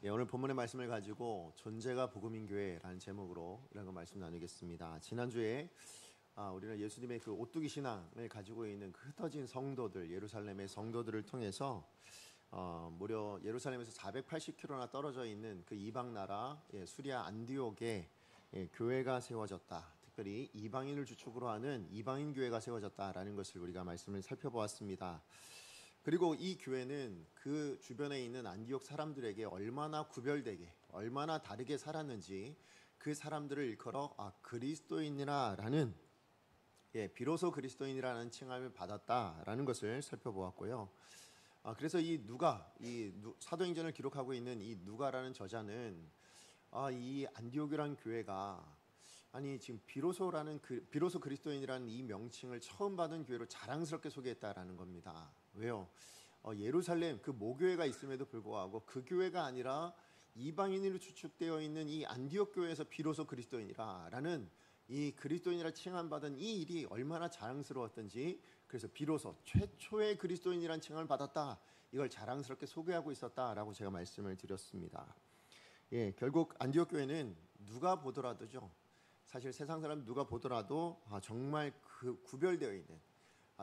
오늘 본문의 말씀을 가지고 존재가 복음인 교회라는 제목으로 이런 거 말씀 나누겠습니다. 지난주에 우리는 예수님의 그 오뚜기 신앙을 가지고 있는 그 흩어진 성도들, 예루살렘의 성도들을 통해서 무려 예루살렘에서 480km나 떨어져 있는 그 이방 나라 수리아 안디옥에 교회가 세워졌다. 특별히 이방인을 주축으로 하는 이방인 교회가 세워졌다라는 것을 우리가 말씀을 살펴보았습니다. 그리고 이 교회는 그 주변에 있는 안디옥 사람들에게 얼마나 구별되게, 얼마나 다르게 살았는지 그 사람들을 일컬어 그리스도인이라 라는 비로소 그리스도인이라는 칭함을 받았다라는 것을 살펴보았고요. 그래서 이 사도행전을 기록하고 있는 이 누가라는 저자는 이 안디옥이라는 교회가 지금 비로소 그리스도인이라는 이 명칭을 처음 받은 교회로 자랑스럽게 소개했다라는 겁니다. 왜요? 예루살렘 그 모교회가 있음에도 불구하고 그 교회가 아니라 이방인으로 추측되어 있는 이 안디옥 교회에서 비로소 그리스도인이라라는 이 그리스도인이라 칭함받은 이 일이 얼마나 자랑스러웠던지, 그래서 비로소 최초의 그리스도인이라는 칭함을 받았다, 이걸 자랑스럽게 소개하고 있었다라고 제가 말씀을 드렸습니다. 결국 안디옥 교회는 누가 보더라도죠, 사실 세상 사람 누가 보더라도 정말 그 구별되어 있는,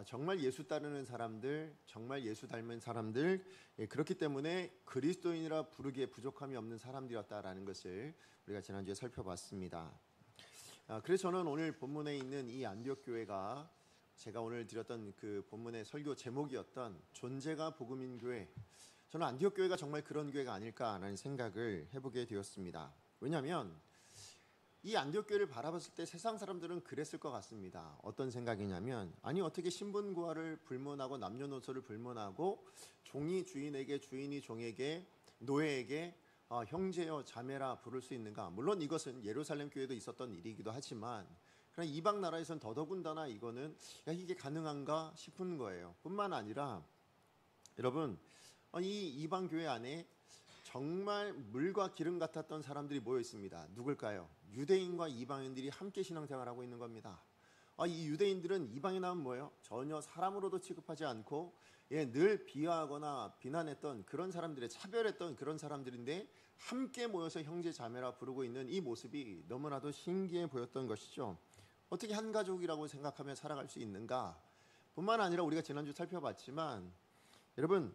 정말 예수 따르는 사람들, 정말 예수 닮은 사람들, 그렇기 때문에 그리스도인이라 부르기에 부족함이 없는 사람들이었다라는 것을 우리가 지난주에 살펴봤습니다. 그래서 저는 오늘 본문에 있는 이 안디옥 교회가 제가 오늘 드렸던 그 본문의 설교 제목이었던 존재가 복음인 교회, 저는 안디옥 교회가 정말 그런 교회가 아닐까라는 생각을 해보게 되었습니다. 왜냐하면 이 안디옥 교회를 바라봤을 때 세상 사람들은 그랬을 것 같습니다. 어떤 생각이냐면, 어떻게 신분고하를 불문하고 남녀노소를 불문하고 종이 주인에게, 주인이 종에게, 노예에게 형제여 자매라 부를 수 있는가? 물론 이것은 예루살렘 교회도 있었던 일이기도 하지만 그러나 이방 나라에서는 더더군다나 이거는 이게 가능한가 싶은 거예요. 뿐만 아니라 여러분, 이 이방 교회 안에 정말 물과 기름 같았던 사람들이 모여 있습니다. 누굴까요? 유대인과 이방인들이 함께 신앙생활하고 있는 겁니다. 이 유대인들은 이방인 하면 뭐예요? 전혀 사람으로도 취급하지 않고 늘 비하하거나 비난했던 그런 사람들의, 차별했던 그런 사람들인데 함께 모여서 형제 자매라 부르고 있는 이 모습이 너무나도 신기해 보였던 것이죠. 어떻게 한 가족이라고 생각하며 살아갈 수 있는가? 뿐만 아니라 우리가 지난주 살펴봤지만 여러분,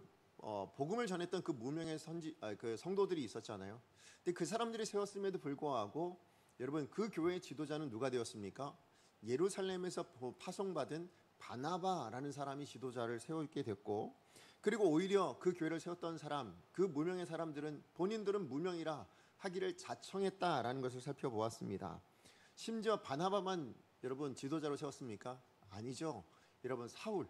복음을 전했던 그 무명의 그 성도들이 있었잖아요. 근데 그 사람들이 세웠음에도 불구하고 여러분, 그 교회의 지도자는 누가 되었습니까? 예루살렘에서 파송받은 바나바라는 사람이 지도자를 세우게 됐고, 그리고 오히려 그 교회를 세웠던 사람, 그 무명의 사람들은 본인들은 무명이라 하기를 자청했다라는 것을 살펴보았습니다. 심지어 바나바만 여러분 지도자로 세웠습니까? 아니죠. 여러분, 사울은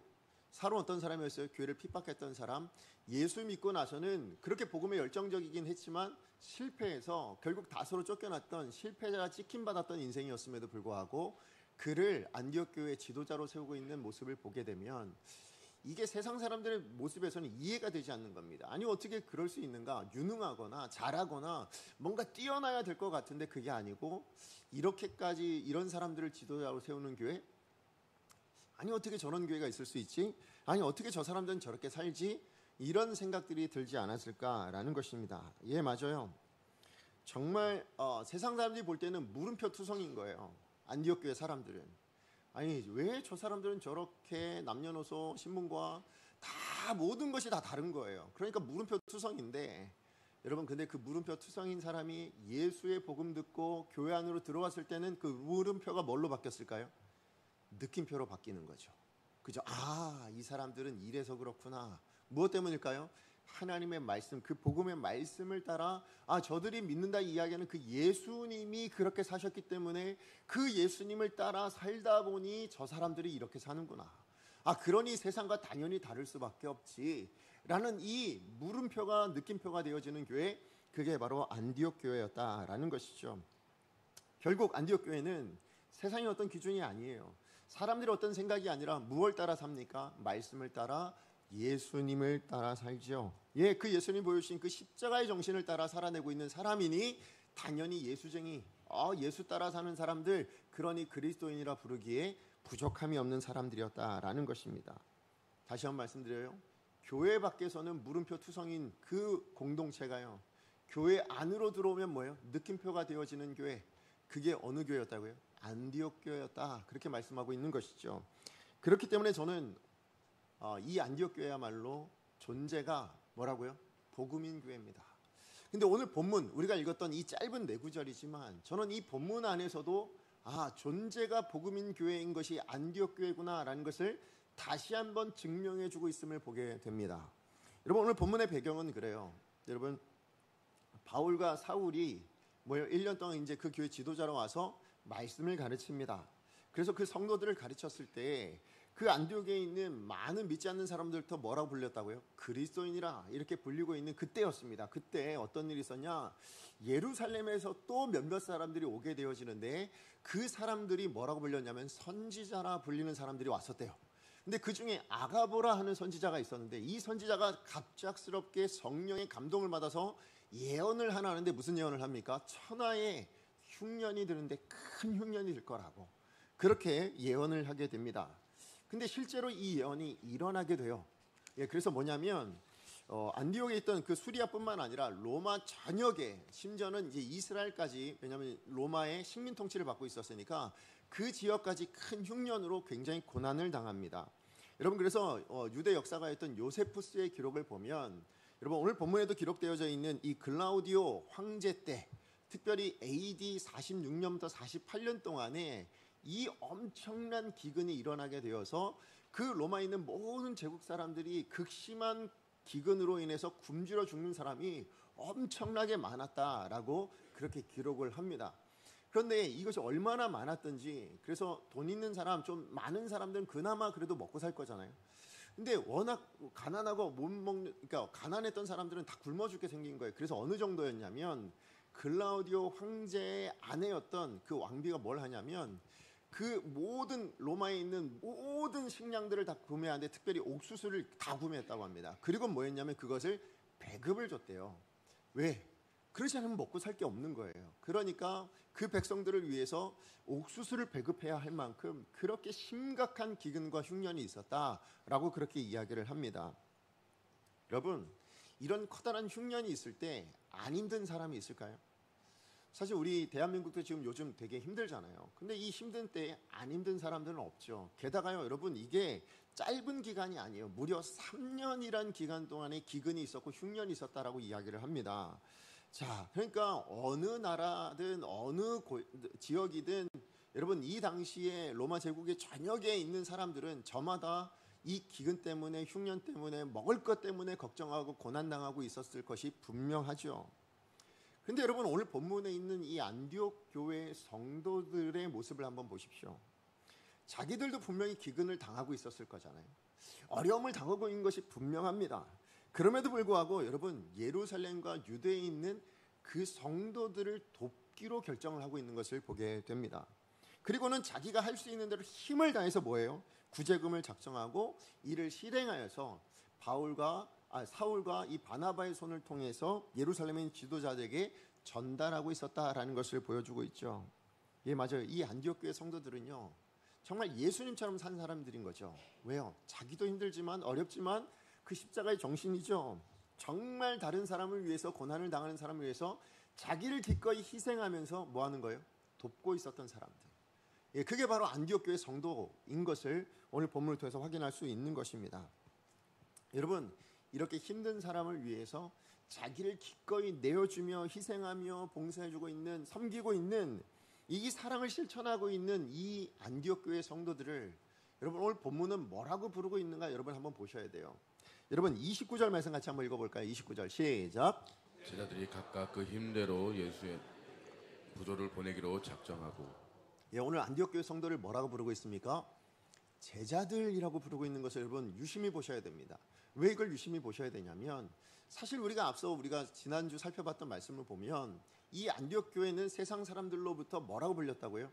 어떤 사람이었어요? 교회를 핍박했던 사람. 예수 믿고 나서는 그렇게 복음에 열정적이긴 했지만 실패해서 결국 다소로 쫓겨났던 실패자가 찍힘받았던 인생이었음에도 불구하고 그를 안디옥 교회의 지도자로 세우고 있는 모습을 보게 되면 이게 세상 사람들의 모습에서는 이해가 되지 않는 겁니다. 어떻게 그럴 수 있는가? 유능하거나 잘하거나 뭔가 뛰어나야 될 것 같은데 그게 아니고 이렇게까지 이런 사람들을 지도자로 세우는 교회? 어떻게 저런 교회가 있을 수 있지? 어떻게 저 사람들은 저렇게 살지? 이런 생각들이 들지 않았을까라는 것입니다. 맞아요. 정말 세상 사람들이 볼 때는 물음표 투성인 거예요. 안디옥 교회 사람들은. 왜 저 사람들은 저렇게 남녀노소, 신분과 다 모든 것이 다 다른 거예요. 그러니까 물음표 투성인데 여러분, 근데 그 물음표 투성인 사람이 예수의 복음 듣고 교회 안으로 들어왔을 때는 그 물음표가 뭘로 바뀌었을까요? 느낌표로 바뀌는 거죠. 그죠? 이 사람들은 이래서 그렇구나. 무엇 때문일까요? 하나님의 말씀, 그 복음의 말씀을 따라 저들이 믿는다 이야기하는 그 예수님이 그렇게 사셨기 때문에 그 예수님을 따라 살다 보니 저 사람들이 이렇게 사는구나. 그러니 세상과 당연히 다를 수밖에 없지 라는 이 물음표가, 느낌표가 되어지는 교회, 그게 바로 안디옥 교회였다라는 것이죠. 결국 안디옥 교회는 세상의 어떤 기준이 아니에요. 사람들의 어떤 생각이 아니라 무엇을 따라 삽니까? 말씀을 따라, 예수님을 따라 살죠. 그 예수님 보여주신 그 십자가의 정신을 따라 살아내고 있는 사람이니 당연히 예수쟁이, 예수 따라 사는 사람들, 그러니 그리스도인이라 부르기에 부족함이 없는 사람들이었다라는 것입니다. 다시 한번 말씀드려요. 교회 밖에서는 물음표 투성인 그 공동체가요, 교회 안으로 들어오면 뭐예요? 느낌표가 되어지는 교회. 그게 어느 교회였다고요? 안디옥 교회였다. 그렇게 말씀하고 있는 것이죠. 그렇기 때문에 저는 이 안디옥 교회야말로 존재가 뭐라고요? 복음인 교회입니다. 근데 오늘 본문 우리가 읽었던 이 짧은 네 구절이지만 저는 이 본문 안에서도 존재가 복음인 교회인 것이 안디옥 교회구나라는 것을 다시 한번 증명해주고 있음을 보게 됩니다. 여러분 오늘 본문의 배경은 그래요. 여러분 바울과 사울이 1년 동안 이제 그 교회 지도자로 와서 말씀을 가르칩니다. 그래서 그 성도들을 가르쳤을 때 그 안디옥에 있는 많은 믿지 않는 사람들부터 뭐라고 불렸다고요? 그리스도인이라 이렇게 불리고 있는 그때였습니다. 그때 어떤 일이 있었냐? 예루살렘에서 또 몇몇 사람들이 오게 되어지는데 그 사람들이 뭐라고 불렸냐면 선지자라 불리는 사람들이 왔었대요. 근데 그 중에 아가보라 하는 선지자가 있었는데 이 선지자가 갑작스럽게 성령의 감동을 받아서 예언을 하나 하는데 무슨 예언을 합니까? 천하에 흉년이 드는데 큰 흉년이 들 거라고 그렇게 예언을 하게 됩니다. 근데 실제로 이 예언이 일어나게 돼요. 그래서 뭐냐면 안디옥에 있던 그 수리아뿐만 아니라 로마 전역에 심지어는 이제 이스라엘까지 왜냐하면 로마의 식민 통치를 받고 있었으니까 그 지역까지 큰 흉년으로 굉장히 고난을 당합니다. 여러분 그래서 유대 역사가였던 요세푸스의 기록을 보면 여러분 오늘 본문에도 기록되어져 있는 이 글라우디오 황제 때 특별히 AD 46년부터 48년 동안에 이 엄청난 기근이 일어나게 되어서 그 로마에 있는 모든 제국 사람들이 극심한 기근으로 인해서 굶주려 죽는 사람이 엄청나게 많았다라고 그렇게 기록을 합니다. 그런데 이것이 얼마나 많았던지 그래서 돈 있는 사람 좀 많은 사람들은 그나마 그래도 먹고 살 거잖아요. 근데 워낙 가난하고 못 먹는 그러니까 가난했던 사람들은 다 굶어 죽게 생긴 거예요. 그래서 어느 정도였냐면 글라우디오 황제의 아내였던 그 왕비가 뭘 하냐면 그 모든 로마에 있는 모든 식량들을 다 구매하는데 특별히 옥수수를 다 구매했다고 합니다. 그리고 뭐였냐면 그것을 배급을 줬대요. 왜? 그렇지 않으면 먹고 살 게 없는 거예요. 그러니까 그 백성들을 위해서 옥수수를 배급해야 할 만큼 그렇게 심각한 기근과 흉년이 있었다라고 그렇게 이야기를 합니다. 여러분 이런 커다란 흉년이 있을 때 안 힘든 사람이 있을까요? 사실 우리 대한민국도 지금 요즘 되게 힘들잖아요. 근데 이 힘든 때에 안 힘든 사람들은 없죠. 게다가요 여러분 이게 짧은 기간이 아니에요. 무려 3년이란 기간 동안에 기근이 있었고 흉년이 있었다라고 이야기를 합니다. 자, 그러니까 어느 나라든 어느 지역이든 여러분 이 당시에 로마 제국의 전역에 있는 사람들은 저마다 이 기근 때문에 흉년 때문에 먹을 것 때문에 걱정하고 고난당하고 있었을 것이 분명하죠. 근데 여러분 오늘 본문에 있는 이 안디옥 교회 성도들의 모습을 한번 보십시오. 자기들도 분명히 기근을 당하고 있었을 거잖아요. 어려움을 당하고 있는 것이 분명합니다. 그럼에도 불구하고 여러분 예루살렘과 유대에 있는 그 성도들을 돕기로 결정을 하고 있는 것을 보게 됩니다. 그리고는 자기가 할 수 있는 대로 힘을 다해서 뭐예요? 구제금을 작성하고 이를 실행하여서 사울과 이 바나바의 손을 통해서 예루살렘의 지도자들에게 전달하고 있었다라는 것을 보여주고 있죠. 예, 맞아요. 이 안디옥 교회 성도들은요 정말 예수님처럼 산 사람들인 거죠. 왜요? 자기도 힘들지만 어렵지만 그 십자가의 정신이죠. 정말 다른 사람을 위해서 고난을 당하는 사람을 위해서 자기를 기꺼이 희생하면서 뭐 하는 거예요? 돕고 있었던 사람들. 예, 그게 바로 안디옥 교회 성도인 것을 오늘 본문을 통해서 확인할 수 있는 것입니다. 여러분 이렇게 힘든 사람을 위해서 자기를 기꺼이 내어주며 희생하며 봉사해주고 있는 섬기고 있는 이 사랑을 실천하고 있는 이 안디옥 교회 성도들을 여러분 오늘 본문은 뭐라고 부르고 있는가 여러분 한번 보셔야 돼요. 여러분 29절 말씀 같이 한번 읽어볼까요? 29절 시작. 제자들이 각각 그 힘대로 예수의 부조를 보내기로 작정하고. 예, 오늘 안디옥 교회 성도를 뭐라고 부르고 있습니까? 제자들이라고 부르고 있는 것을 여러분 유심히 보셔야 됩니다. 왜 이걸 유심히 보셔야 되냐면 사실 우리가 지난주 살펴봤던 말씀을 보면 이 안디옥 교회는 세상 사람들로부터 뭐라고 불렸다고요?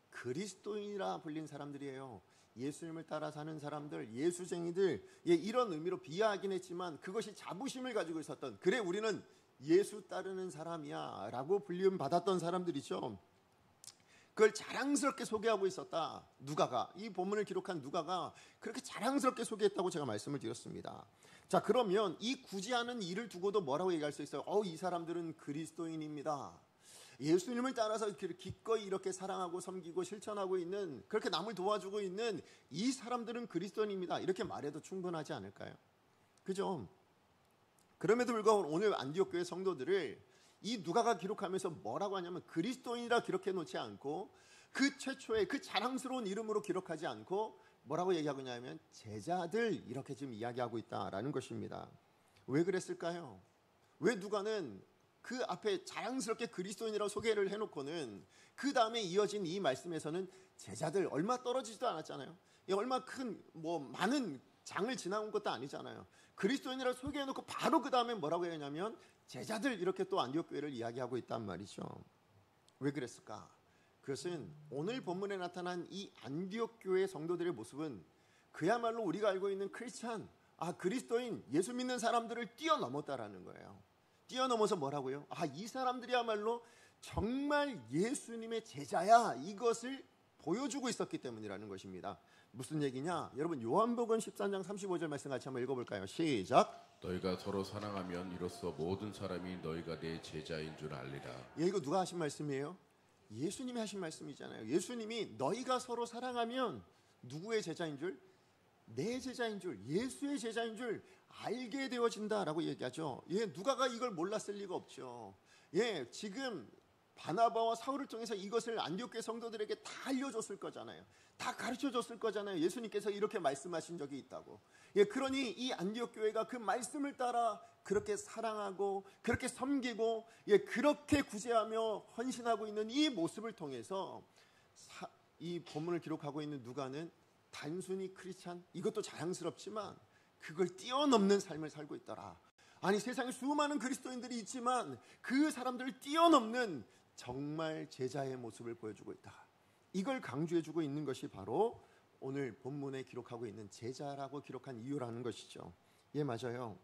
그리스도인이라 불린 사람들이에요. 예수님을 따라 사는 사람들, 예수쟁이들, 예, 이런 의미로 비하하긴 했지만 그것이 자부심을 가지고 있었던, 그래 우리는 예수 따르는 사람이야 라고 불림 받았던 사람들이죠. 그걸 자랑스럽게 소개하고 있었다. 누가가, 이 본문을 기록한 누가가 그렇게 자랑스럽게 소개했다고 제가 말씀을 드렸습니다. 자, 그러면 이 굳이 하는 일을 두고도 뭐라고 얘기할 수 있어요? 이 사람들은 그리스도인입니다. 예수님을 따라서 기꺼이 이렇게 사랑하고 섬기고 실천하고 있는, 그렇게 남을 도와주고 있는 이 사람들은 그리스도인입니다. 이렇게 말해도 충분하지 않을까요? 그죠? 그럼에도 불구하고 오늘 안디옥 교회 성도들을 이 누가가 기록하면서 뭐라고 하냐면 그리스도인이라 기록해 놓지 않고 그 최초의 그 자랑스러운 이름으로 기록하지 않고 뭐라고 얘기하고 있냐면 제자들, 이렇게 지금 이야기하고 있다라는 것입니다. 왜 그랬을까요? 왜 누가는 그 앞에 자랑스럽게 그리스도인이라고 소개를 해놓고는 그 다음에 이어진 이 말씀에서는 제자들, 얼마 떨어지지도 않았잖아요. 얼마 많은 장을 지나온 것도 아니잖아요. 그리스도인이라고 소개해놓고 바로 그 다음에 뭐라고 했냐면 제자들, 이렇게 또 안디옥 교회를 이야기하고 있단 말이죠. 왜 그랬을까? 그것은 오늘 본문에 나타난 이 안디옥 교회 성도들의 모습은 그야말로 우리가 알고 있는 크리스찬, 그리스도인, 예수 믿는 사람들을 뛰어넘었다라는 거예요. 뛰어넘어서 뭐라고요? 이 사람들이야말로 정말 예수님의 제자야, 이것을 보여주고 있었기 때문이라는 것입니다. 무슨 얘기냐? 여러분, 요한복음 13장 35절 말씀 같이 한번 읽어볼까요? 시작. 너희가 서로 사랑하면 이로써 모든 사람이 너희가 내 제자인 줄 알리라. 이거 누가 하신 말씀이에요? 예수님이 하신 말씀이잖아요. 예수님이 너희가 서로 사랑하면 누구의 제자인 줄? 내 제자인 줄, 예수의 제자인 줄 알게 되어진다라고 얘기하죠. 누가가 이걸 몰랐을 리가 없죠. 지금 바나바와 사울을 통해서 이것을 안디옥 교회 성도들에게 다 알려줬을 거잖아요. 다 가르쳐줬을 거잖아요. 예수님께서 이렇게 말씀하신 적이 있다고. 그러니 이 안디옥 교회가 그 말씀을 따라 그렇게 사랑하고 그렇게 섬기고 그렇게 구제하며 헌신하고 있는 이 모습을 통해서 이 본문을 기록하고 있는 누가는 단순히 크리스찬, 이것도 자랑스럽지만 그걸 뛰어넘는 삶을 살고 있더라. 아니, 세상에 수많은 그리스도인들이 있지만 그 사람들을 뛰어넘는 정말 제자의 모습을 보여주고 있다. 이걸 강조해주고 있는 것이 바로 오늘 본문에 기록하고 있는 제자라고 기록한 이유라는 것이죠. 맞아요.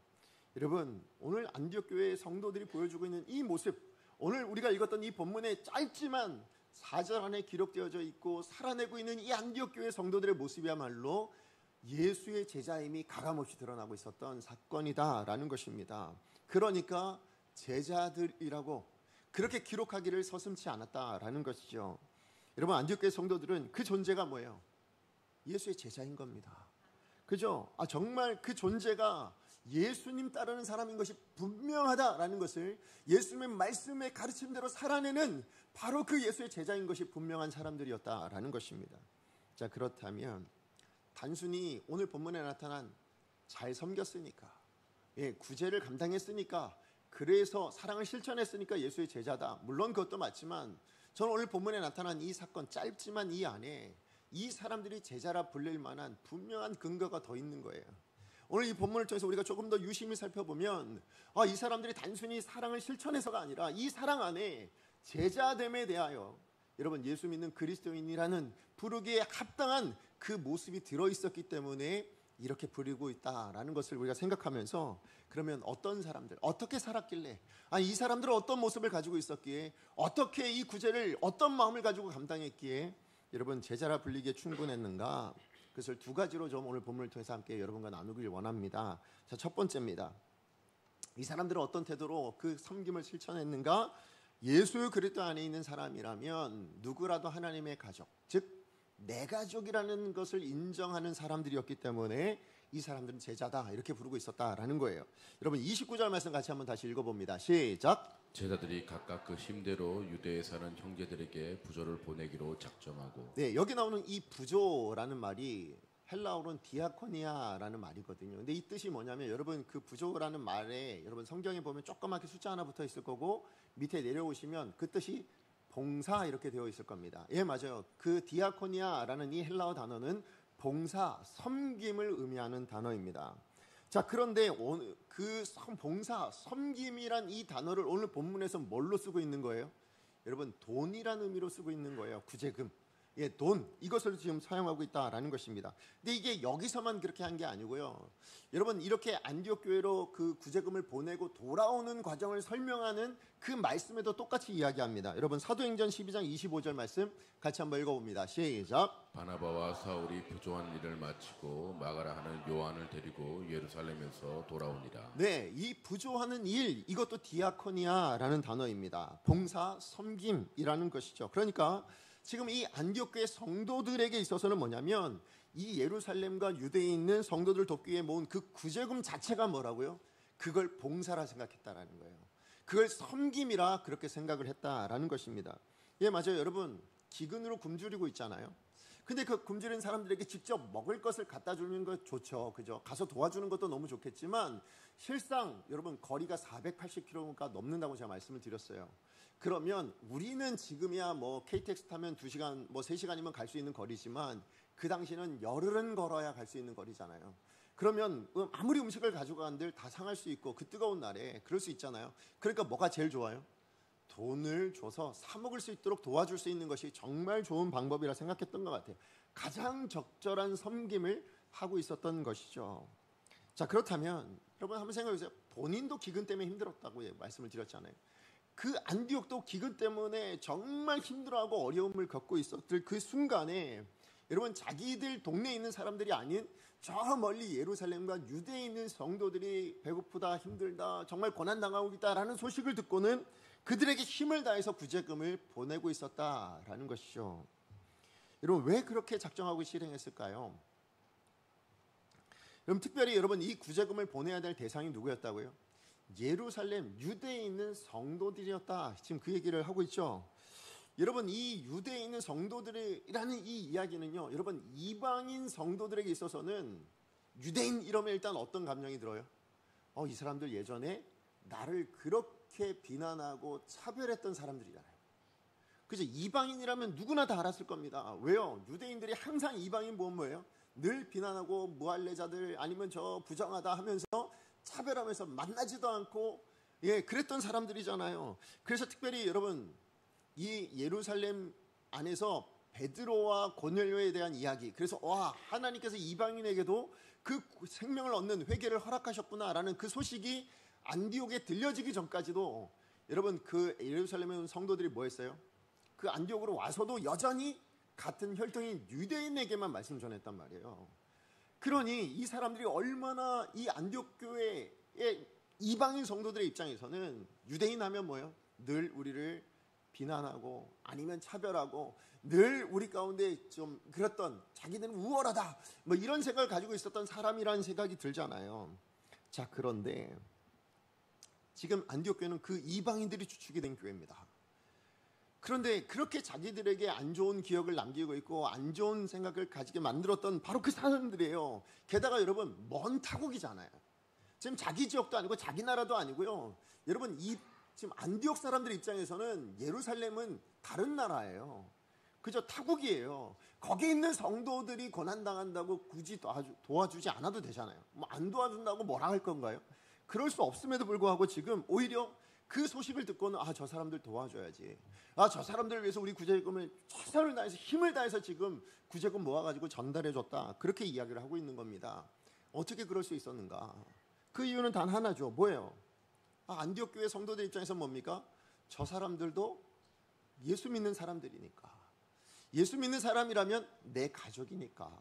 여러분, 오늘 안디옥 교회 성도들이 보여주고 있는 이 모습, 오늘 우리가 읽었던 이 본문에 짧지만 4절 안에 기록되어져 있고 살아내고 있는 이 안디옥 교회 성도들의 모습이야말로 예수의 제자임이 가감없이 드러나고 있었던 사건이다라는 것입니다. 그러니까 제자들이라고 그렇게 기록하기를 서슴지 않았다라는 것이죠. 여러분, 안디옥 교회 성도들은 그 존재가 뭐예요? 예수의 제자인 겁니다. 그죠? 정말 그 존재가 예수님 따르는 사람인 것이 분명하다라는 것을 예수님의 말씀의 가르침대로 살아내는 바로 그 예수의 제자인 것이 분명한 사람들이었다라는 것입니다. 자, 그렇다면 단순히 오늘 본문에 나타난 잘 섬겼으니까, 구제를 감당했으니까, 그래서 사랑을 실천했으니까 예수의 제자다, 물론 그것도 맞지만 저는 오늘 본문에 나타난 이 사건, 짧지만 이 안에 이 사람들이 제자라 불릴 만한 분명한 근거가 더 있는 거예요. 오늘 이 본문을 통해서 우리가 조금 더 유심히 살펴보면 이 사람들이 단순히 사랑을 실천해서가 아니라 이 사랑 안에 제자됨에 대하여, 여러분, 예수 믿는 그리스도인이라는 부르기에 합당한 그 모습이 들어있었기 때문에 이렇게 부르고 있다라는 것을 우리가 생각하면서, 그러면 어떤 사람들, 어떻게 살았길래, 이 사람들은 어떤 모습을 가지고 있었기에, 어떻게 이 구제를, 어떤 마음을 가지고 감당했기에 여러분 제자라 불리기에 충분했는가? 그것을 두 가지로 좀 오늘 본문을 통해서 함께 여러분과 나누길 원합니다. 자, 첫 번째입니다. 이 사람들은 어떤 태도로 그 섬김을 실천했는가? 예수 그리스도 안에 있는 사람이라면 누구라도 하나님의 가족, 즉 내 가족이라는 것을 인정하는 사람들이었기 때문에 이 사람들은 제자다, 이렇게 부르고 있었다라는 거예요. 여러분, 29절 말씀 같이 한번 다시 읽어봅니다. 시작. 제자들이 각각 그 힘대로 유대에 사는 형제들에게 부조를 보내기로 작정하고. 여기 나오는 이 부조라는 말이 헬라어로는 디아코니아라는 말이거든요. 근데 이 뜻이 뭐냐면, 여러분, 그 부조라는 말에 여러분 성경에 보면 조그맣게 숫자 하나 붙어 있을 거고 밑에 내려오시면 그 뜻이 봉사, 이렇게 되어 있을 겁니다. 맞아요. 그 디아코니아라는 이 헬라어 단어는 봉사, 섬김을 의미하는 단어입니다. 자, 그런데 그 봉사, 섬김이란 이 단어를 오늘 본문에서 뭘로 쓰고 있는 거예요? 여러분, 돈이라는 의미로 쓰고 있는 거예요. 구제금. 예, 돈 이것을 지금 사용하고 있다라는 것입니다. 근데 이게 여기서만 그렇게 한 게 아니고요. 여러분 이렇게 안디옥 교회로 그 구제금을 보내고 돌아오는 과정을 설명하는 그 말씀에도 똑같이 이야기합니다. 여러분 사도행전 12장 25절 말씀 같이 한번 읽어봅니다. 시작. 바나바와 사울이 부조한 일을 마치고 마가라 하는 요한을 데리고 예루살렘에서 돌아오니라. 네, 이 부조하는 일 이것도 디아코니아라는 단어입니다. 봉사, 섬김이라는 것이죠. 그러니까 지금 이 안디옥 교회 성도들에게 있어서는 뭐냐면 이 예루살렘과 유대에 있는 성도들 돕기 위해 모은 그 구제금 자체가 뭐라고요? 그걸 봉사라 생각했다라는 거예요. 그걸 섬김이라 그렇게 생각을 했다라는 것입니다. 예, 맞아요. 여러분 기근으로 굶주리고 있잖아요. 근데 그 굶주린 사람들에게 직접 먹을 것을 갖다 주는 것 좋죠. 그죠? 가서 도와주는 것도 너무 좋겠지만 실상 여러분 거리가 480km가 넘는다고 제가 말씀을 드렸어요. 그러면 우리는 지금이야 뭐 KTX 타면 2시간 뭐 3시간이면 갈 수 있는 거리지만 그 당시는 열흘은 걸어야 갈 수 있는 거리잖아요. 그러면 아무리 음식을 가져간들 다 상할 수 있고 그 뜨거운 날에 그럴 수 있잖아요. 그러니까 뭐가 제일 좋아요? 돈을 줘서 사 먹을 수 있도록 도와줄 수 있는 것이 정말 좋은 방법이라 생각했던 것 같아요. 가장 적절한 섬김을 하고 있었던 것이죠. 자, 그렇다면 여러분 한번 생각해 보세요. 본인도 기근 때문에 힘들었다고 말씀을 드렸잖아요. 그 안디옥도 기근 때문에 정말 힘들어하고 어려움을 겪고 있었을 그 순간에 여러분 자기들 동네에 있는 사람들이 아닌 저 멀리 예루살렘과 유대에 있는 성도들이 배고프다 힘들다 정말 고난당하고 있다라는 소식을 듣고는 그들에게 힘을 다해서 구제금을 보내고 있었다라는 것이죠. 여러분 왜 그렇게 작정하고 실행했을까요? 여러분 특별히 여러분 이 구제금을 보내야 될 대상이 누구였다고요? 예루살렘 유대에 있는 성도들이었다. 지금 그 얘기를 하고 있죠. 여러분 이 유대에 있는 성도들이라는 이 이야기는요. 여러분 이방인 성도들에게 있어서는 유대인 이러면 일단 어떤 감정이 들어요? 이 사람들 예전에 나를 그렇게 비난하고 차별했던 사람들이잖아요. 그죠? 이방인이라면 누구나 다 알았을 겁니다. 왜요? 유대인들이 항상 이방인 보면 뭐예요? 늘 비난하고 무할례자들 아니면 저 부정하다 하면서 차별하면서 만나지도 않고 그랬던 사람들이잖아요. 그래서 특별히 여러분 이 예루살렘 안에서 베드로와 고넬료에 대한 이야기, 그래서 하나님께서 이방인에게도 그 생명을 얻는 회개를 허락하셨구나라는 그 소식이 안디옥에 들려지기 전까지도 여러분 그 예루살렘에 온 성도들이 뭐 했어요? 그 안디옥으로 와서도 여전히 같은 혈통인 유대인에게만 말씀 전했단 말이에요. 그러니 이 사람들이 얼마나 이 안디옥 교회의 이방인 성도들의 입장에서는 유대인 하면 뭐예요? 늘 우리를 비난하고 아니면 차별하고 늘 우리 가운데 좀 그랬던 자기들은 우월하다 뭐 이런 생각을 가지고 있었던 사람이라는 생각이 들잖아요. 자, 그런데 지금 안디옥 교회는 그 이방인들이 주축이 된 교회입니다. 그런데 그렇게 자기들에게 안 좋은 기억을 남기고 있고 안 좋은 생각을 가지게 만들었던 바로 그 사람들이에요. 게다가 여러분 먼 타국이잖아요. 지금 자기 지역도 아니고 자기 나라도 아니고요. 여러분 지금 안디옥 사람들 입장에서는 예루살렘은 다른 나라예요. 그저 타국이에요. 거기 있는 성도들이 고난당한다고 굳이 도와주지 않아도 되잖아요. 뭐 안 도와준다고 뭐라 할 건가요? 그럴 수 없음에도 불구하고 지금 오히려 그 소식을 듣고는 저 사람들 도와줘야지. 저 사람들을 위해서 우리 구제금을 최선을 다해서 힘을 다해서 지금 구제금 모아가지고 전달해줬다. 그렇게 이야기를 하고 있는 겁니다. 어떻게 그럴 수 있었는가? 그 이유는 단 하나죠. 뭐예요? 안디옥 교회 성도들 입장에서 뭡니까? 저 사람들도 예수 믿는 사람들이니까. 예수 믿는 사람이라면 내 가족이니까.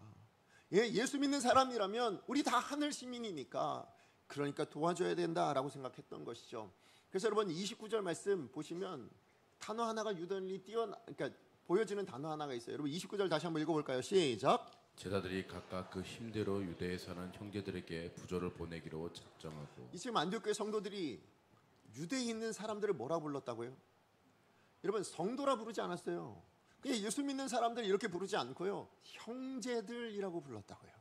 예수 믿는 사람이라면 우리 다 하늘 시민이니까. 그러니까 도와줘야 된다라고 생각했던 것이죠. 그래서 여러분 29절 말씀 보시면 단어 하나가 유달리 그러니까 보여지는 단어 하나가 있어요. 여러분 29절 다시 한번 읽어볼까요? 시작. 제자들이 각각 그 힘대로 유대에 사는 형제들에게 부조를 보내기로 작정하고. 이 지금 안디옥 교회 성도들이 유대에 있는 사람들을 뭐라 불렀다고요? 여러분 성도라 부르지 않았어요. 그냥 예수 믿는 사람들 이렇게 부르지 않고요. 형제들이라고 불렀다고요.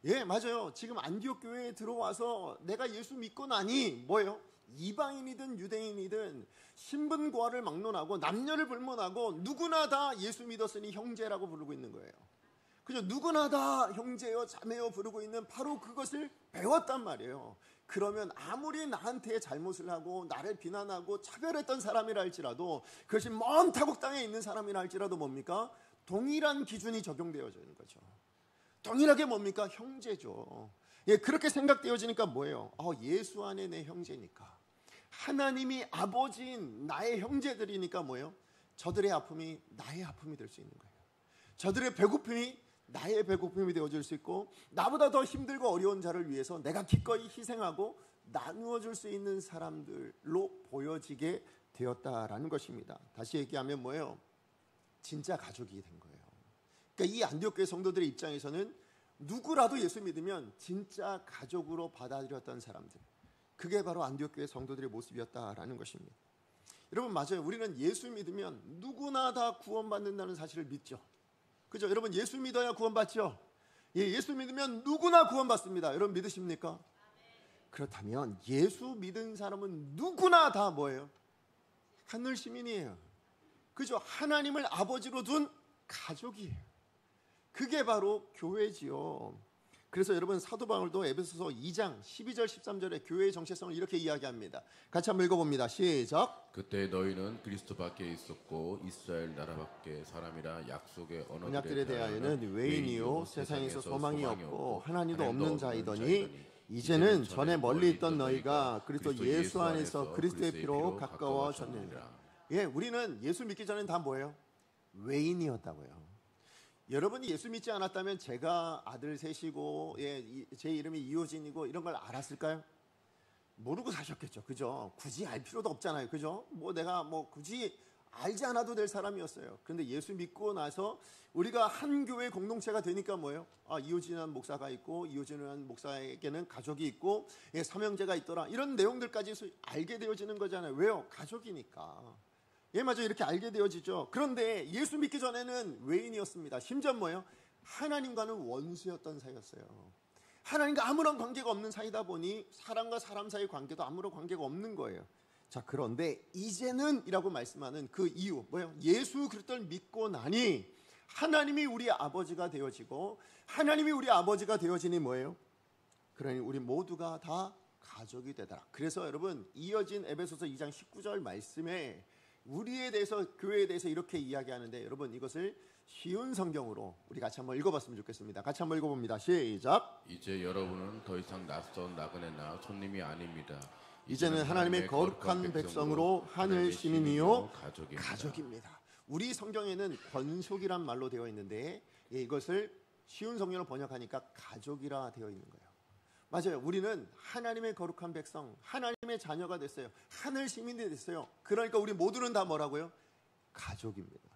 예, 맞아요. 지금 안디옥 교회에 들어와서 내가 예수 믿고 나니 뭐예요? 이방인이든 유대인이든 신분고하를 막론하고 남녀를 불문하고 누구나 다 예수 믿었으니 형제라고 부르고 있는 거예요. 그죠? 누구나 다 형제여 자매여 부르고 있는 바로 그것을 배웠단 말이에요. 그러면 아무리 나한테 잘못을 하고 나를 비난하고 차별했던 사람이라 할지라도 그것이 먼 타국 땅에 있는 사람이라 할지라도 뭡니까? 동일한 기준이 적용되어지는 거죠. 동일하게 뭡니까? 형제죠. 예, 그렇게 생각되어지니까 뭐예요? 예수 안에 내 형제니까, 하나님이 아버지인 나의 형제들이니까 뭐예요? 저들의 아픔이 나의 아픔이 될 수 있는 거예요. 저들의 배고픔이 나의 배고픔이 되어줄 수 있고, 나보다 더 힘들고 어려운 자를 위해서 내가 기꺼이 희생하고 나누어 줄 수 있는 사람들로 보여지게 되었다라는 것입니다. 다시 얘기하면 뭐예요? 진짜 가족이 된 거예요. 그러니까 이 안디옥 교회 성도들의 입장에서는 누구라도 예수 믿으면 진짜 가족으로 받아들였던 사람들, 그게 바로 안디옥 교회 성도들의 모습이었다라는 것입니다. 여러분, 맞아요. 우리는 예수 믿으면 누구나 다 구원받는다는 사실을 믿죠. 그죠? 여러분, 예수 믿어야 구원받죠? 예, 예수 믿으면 누구나 구원받습니다. 여러분 믿으십니까? 그렇다면 예수 믿은 사람은 누구나 다 뭐예요? 하늘 시민이에요. 그죠? 하나님을 아버지로 둔 가족이에요. 그게 바로 교회지요. 그래서 여러분, 사도 바울도 에베소서 2장 12절 13절에 교회의 정체성을 이렇게 이야기합니다. 같이 한번 읽어봅니다. 시작. 그때 너희는 그리스도 밖에 있었고 이스라엘 나라 밖에 사람이라 약속의 언약들에 대하여는 외인이요 세상에서 소망이 없고 하나님도 없는 자이더니 이제는 전에 멀리 있던 너희가 그리스도 예수 안에서 그리스도의 피로 가까워졌느니라. 예, 우리는 예수 믿기 전엔 다 뭐예요? 외인이었다고요. 여러분이 예수 믿지 않았다면 제가 아들 셋이고, 예, 제 이름이 이호진이고 이런 걸 알았을까요? 모르고 사셨겠죠. 그죠? 굳이 알 필요도 없잖아요. 그죠? 내가 굳이 알지 않아도 될 사람이었어요. 그런데 예수 믿고 나서 우리가 한 교회 공동체가 되니까 뭐예요? 이호진이라는 목사가 있고, 이호진이라는 목사에게는 가족이 있고, 예, 삼형제가 있더라. 이런 내용들까지 알게 되어지는 거잖아요. 왜요? 가족이니까. 예, 맞아요. 이렇게 알게 되어지죠. 그런데 예수 믿기 전에는 외인이었습니다. 심지어 뭐예요? 하나님과는 원수였던 사이였어요. 하나님과 아무런 관계가 없는 사이다 보니 사람과 사람 사이 관계도 아무런 관계가 없는 거예요. 자, 그런데 이제는 이라고 말씀하는 그 이유 뭐예요? 예수 그리스도를 믿고 나니 하나님이 우리 아버지가 되어지고, 하나님이 우리 아버지가 되어지니 뭐예요? 그러니 우리 모두가 다 가족이 되더라. 그래서 여러분, 이어진 에베소서 2장 19절 말씀에 우리에 대해서, 교회에 대해서 이렇게 이야기하는데, 여러분 이것을 쉬운 성경으로 우리 같이 한번 읽어봤으면 좋겠습니다. 같이 한번 읽어봅니다. 시작. 이제 여러분은 더 이상 낯선 나그네나 손님이 아닙니다. 이제는 하나님의 거룩한 백성으로 하늘 시민이요 가족입니다. 우리 성경에는 권속이란 말로 되어 있는데, 예, 이것을 쉬운 성경으로 번역하니까 가족이라 되어 있는 거예요. 맞아요. 우리는 하나님의 거룩한 백성, 하나님의 자녀가 됐어요. 하늘 시민이 됐어요. 그러니까 우리 모두는 다 뭐라고요? 가족입니다.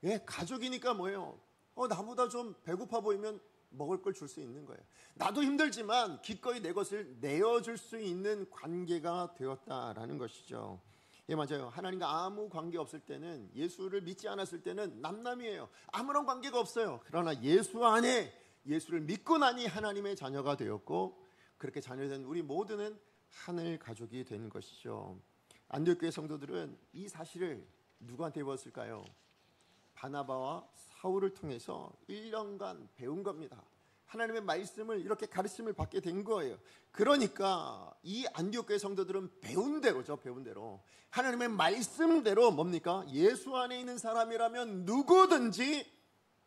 예, 가족이니까 뭐예요? 나보다 좀 배고파 보이면 먹을 걸 줄 수 있는 거예요. 나도 힘들지만 기꺼이 내 것을 내어줄 수 있는 관계가 되었다라는 것이죠. 예, 맞아요. 하나님과 아무 관계 없을 때는, 예수를 믿지 않았을 때는 남남이에요. 아무런 관계가 없어요. 그러나 예수 안에, 예수를 믿고 나니 하나님의 자녀가 되었고, 그렇게 자녀된 우리 모두는 하늘 가족이 된 것이죠. 안디옥 교회 성도들은 이 사실을 누구한테 배웠을까요? 바나바와 사울을 통해서 1년간 배운 겁니다. 하나님의 말씀을 이렇게 가르침을 받게 된 거예요. 그러니까 이 안디옥 교회 성도들은 배운 대로죠. 배운 대로 하나님의 말씀대로 뭡니까? 예수 안에 있는 사람이라면 누구든지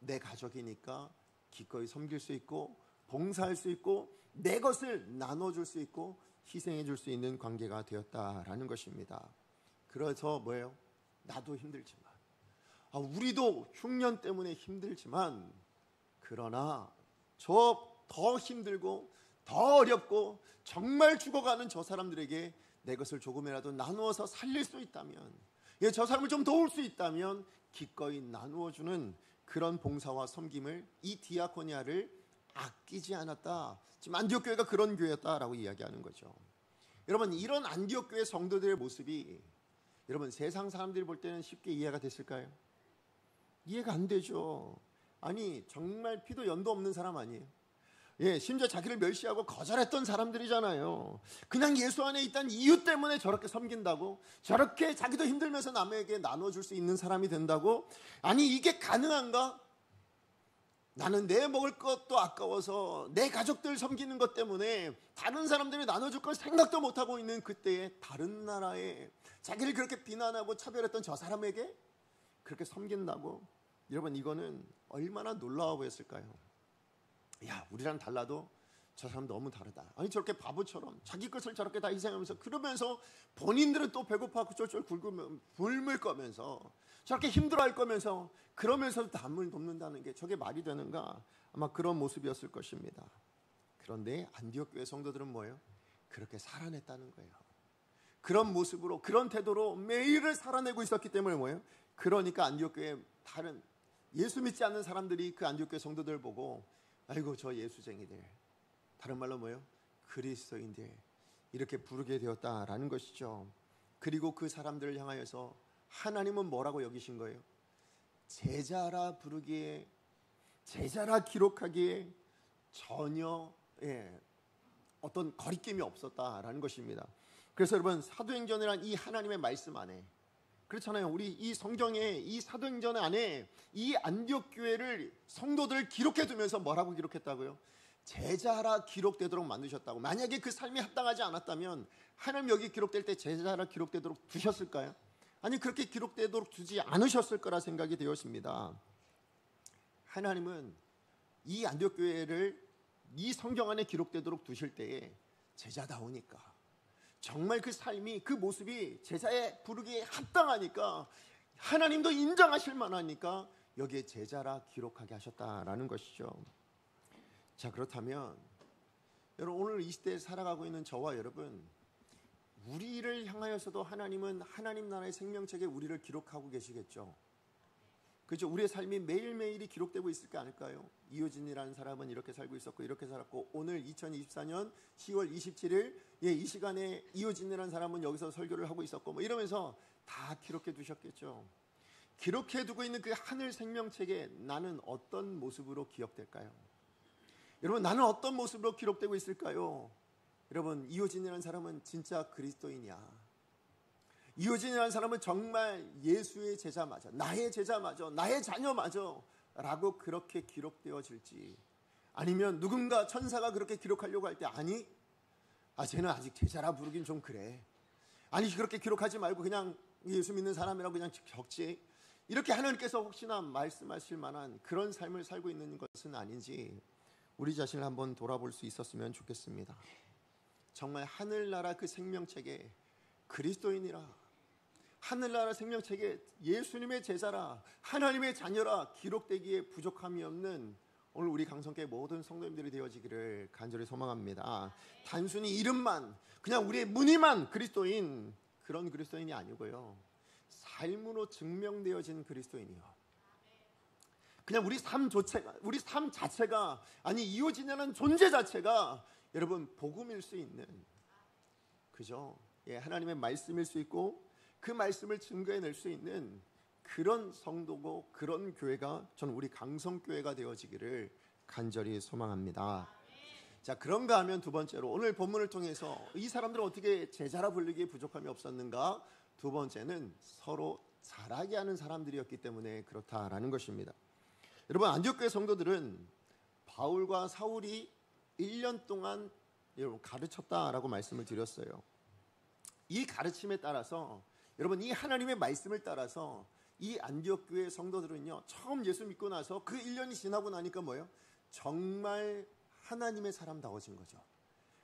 내 가족이니까 기꺼이 섬길 수 있고, 봉사할 수 있고, 내 것을 나눠줄 수 있고, 희생해 줄 수 있는 관계가 되었다라는 것입니다. 그래서 뭐예요? 나도 힘들지만, 우리도 흉년 때문에 힘들지만, 그러나 저 더 힘들고 더 어렵고 정말 죽어가는 저 사람들에게 내 것을 조금이라도 나누어서 살릴 수 있다면, 예, 저 사람을 좀 도울 수 있다면 기꺼이 나누어주는 그런 봉사와 섬김을, 이 디아코니아를 아끼지 않았다. 지금 안디옥 교회가 그런 교회였다라고 이야기하는 거죠. 여러분, 이런 안디옥 교회 성도들의 모습이 여러분 세상 사람들이 볼 때는 쉽게 이해가 됐을까요? 이해가 안 되죠. 아니, 정말 피도 연도 없는 사람 아니에요? 예, 심지어 자기를 멸시하고 거절했던 사람들이잖아요. 그냥 예수 안에 있다는 이유 때문에 저렇게 섬긴다고, 저렇게 자기도 힘들면서 남에게 나눠줄 수 있는 사람이 된다고? 아니, 이게 가능한가? 나는 내 먹을 것도 아까워서 내 가족들 섬기는 것 때문에 다른 사람들이 나눠줄 걸 생각도 못하고 있는 그때에 다른 나라에 자기를 그렇게 비난하고 차별했던 저 사람에게 그렇게 섬긴다고? 여러분 이거는 얼마나 놀라워 보였을까요? 야, 우리랑 달라도 저 사람 너무 다르다. 아니 저렇게 바보처럼 자기 것을 저렇게 다 희생하면서, 그러면서 본인들은 또 배고파고 쫄쫄 굶을 거면서 저렇게 힘들어할 거면서, 그러면서도 남을 돕는다는 게 저게 말이 되는가? 아마 그런 모습이었을 것입니다. 그런데 안디옥 교회 성도들은 뭐예요? 그렇게 살아냈다는 거예요. 그런 모습으로, 그런 태도로 매일을 살아내고 있었기 때문에 뭐예요? 그러니까 안디옥 교회 다른 예수 믿지 않는 사람들이 그 안디옥 교회 성도들 보고 아이고 저 예수쟁이들, 다른 말로 뭐예요? 그리스도인들, 이렇게 부르게 되었다라는 것이죠. 그리고 그 사람들을 향하여서 하나님은 뭐라고 여기신 거예요? 제자라 부르기에, 제자라 기록하기에 전혀 어떤 거리낌이 없었다라는 것입니다. 그래서 여러분, 사도행전이란 이 하나님의 말씀 안에, 그렇잖아요. 우리 이 성경에, 이 사도행전 안에 이 안디옥 교회를, 성도들을 기록해 두면서 뭐라고 기록했다고요? 제자라 기록되도록 만드셨다고. 만약에 그 삶이 합당하지 않았다면 하나님 여기 기록될 때 제자라 기록되도록 두셨을까요? 아니, 그렇게 기록되도록 두지 않으셨을 거라 생각이 되었습니다. 하나님은 이 안디옥 교회를 이 성경 안에 기록되도록 두실 때에 제자다우니까, 정말 그 삶이, 그 모습이 제자에 부르기에 합당하니까, 하나님도 인정하실 만하니까 여기에 제자라 기록하게 하셨다라는 것이죠. 자, 그렇다면 여러분, 오늘 이 시대에 살아가고 있는 저와 여러분, 우리를 향하여서도 하나님은 하나님 나라의 생명책에 우리를 기록하고 계시겠죠. 그죠? 우리의 삶이 매일매일이 기록되고 있을까 않을까요? 이효진이라는 사람은 이렇게 살고 있었고 이렇게 살았고, 오늘 2024년 10월 27일 이 시간에 이효진이라는 사람은 여기서 설교를 하고 있었고, 뭐 이러면서 다 기록해 두셨겠죠. 기록해 두고 있는 그 하늘 생명책에 나는 어떤 모습으로 기억될까요? 여러분, 나는 어떤 모습으로 기록되고 있을까요? 여러분, 이효진이라는 사람은 진짜 그리스도인이야. 이효진이라는 사람은 정말 예수의 제자마저, 나의 제자마저, 나의 자녀마저 라고 그렇게 기록되어질지, 아니면 누군가 천사가 그렇게 기록하려고 할 때 아니, 쟤는 아직 제자라 부르긴 좀 그래, 아니 그렇게 기록하지 말고 그냥 예수 믿는 사람이라고 그냥 적지, 이렇게 하나님께서 혹시나 말씀하실 만한 그런 삶을 살고 있는 것은 아닌지 우리 자신을 한번 돌아볼 수 있었으면 좋겠습니다. 정말 하늘나라 그 생명책에 그리스도인이라, 하늘나라 생명책에 예수님의 제자라, 하나님의 자녀라 기록되기에 부족함이 없는 오늘 우리 강성교회 모든 성도님들이 되어지기를 간절히 소망합니다. 단순히 이름만, 그냥 우리의 무늬만 그리스도인, 그런 그리스도인이 아니고요, 삶으로 증명되어진 그리스도인이요, 그냥 우리 삶 자체가, 아니 이효진이라는 존재 자체가 여러분 복음일 수 있는, 그죠? 하나님의 말씀일 수 있고 그 말씀을 증거해낼 수 있는 그런 성도고 그런 교회가 저는 우리 강성교회가 되어지기를 간절히 소망합니다. 자, 그런가 하면 두 번째로 오늘 본문을 통해서 이 사람들은 어떻게 제자라 불리기에 부족함이 없었는가? 두 번째는 서로 잘하게 하는 사람들이었기 때문에 그렇다라는 것입니다. 여러분, 안디옥 교회 성도들은 바울과 사울이 1년 동안 여러분 가르쳤다라고 말씀을 드렸어요. 이 가르침에 따라서, 여러분 이 하나님의 말씀을 따라서 이 안디옥 교회 성도들은요, 처음 예수 믿고 나서 그 1년이 지나고 나니까 뭐예요? 정말 하나님의 사람다워진 거죠.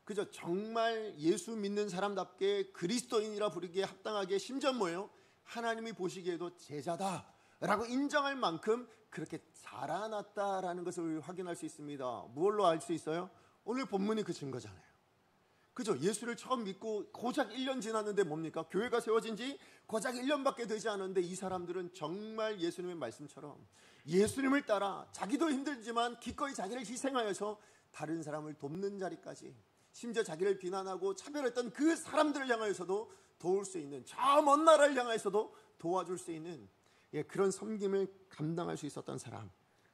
그죠? 정말 예수 믿는 사람답게 그리스도인이라 부르기에 합당하게, 심지어 뭐예요? 하나님이 보시기에도 제자다라고 인정할 만큼 그렇게 자라났다라는 것을 확인할 수 있습니다. 무엇로 알 수 있어요? 오늘 본문이 그 증거잖아요. 그죠? 예수를 처음 믿고 고작 1년 지났는데 뭡니까? 교회가 세워진 지 고작 1년밖에 되지 않았는데 이 사람들은 정말 예수님의 말씀처럼 예수님을 따라 자기도 힘들지만 기꺼이 자기를 희생하여서 다른 사람을 돕는 자리까지, 심지어 자기를 비난하고 차별했던 그 사람들을 향하여서도 도울 수 있는, 저 먼 나라를 향하여서도 도와줄 수 있는 그런 섬김을 감당할 수 있었던 사람,